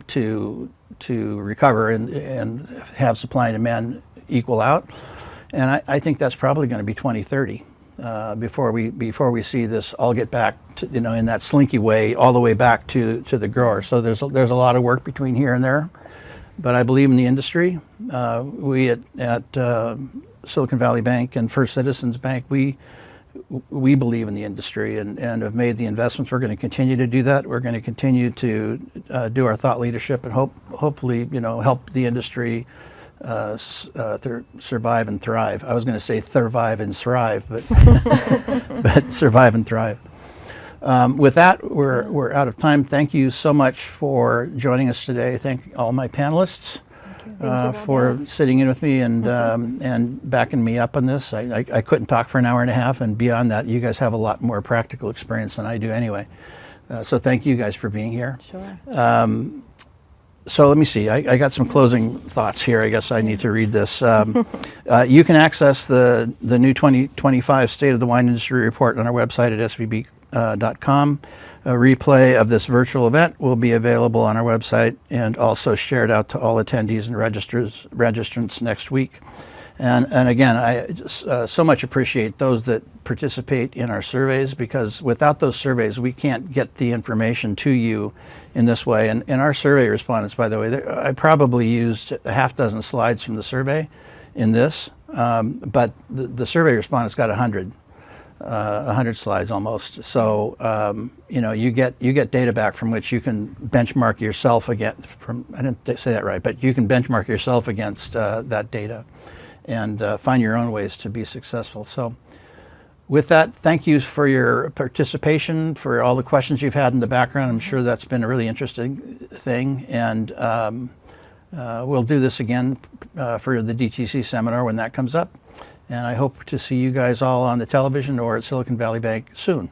to recover and have supply and demand equal out. And I think that's probably going to be 2030 before we see this all get back to, in that slinky way all the way back to the grower. So there's a lot of work between here and there, but I believe in the industry. We at Silicon Valley Bank and First Citizens Bank, we believe in the industry and have made the investments. We're going to continue to do that. We're going to continue to do our thought leadership and hopefully help the industry survive and thrive. I was going to say survive and thrive, but but survive and thrive. With that, we're out of time. Thank you so much for joining us today. Thank all my panelists for sitting in with me and backing me up on this. I couldn't talk for an hour and a half, and beyond that, you guys have a lot more practical experience than I do anyway. So thank you guys for being here. Sure. So let me see. I got some closing thoughts here. I guess I need to read this. You can access the new 2025 State of the Wine Industry Report on our website at svb.com. A replay of this virtual event will be available on our website and also shared out to all attendees and registrants next week. And again, I just so much appreciate those that participate in our surveys, because without those surveys, we can't get the information to you in this way. And our survey respondents, by the way, I probably used a half dozen slides from the survey in this, but the survey respondents got 100 slides almost. So you get data back from which you can benchmark yourself against. I didn't say that right, but you can benchmark yourself against that data and find your own ways to be successful. So with that, thank you for your participation, for all the questions you've had in the background. I'm sure that's been a really interesting thing. And we'll do this again for the DTC seminar when that comes up. And I hope to see you guys all on the television or at Silicon Valley Bank soon.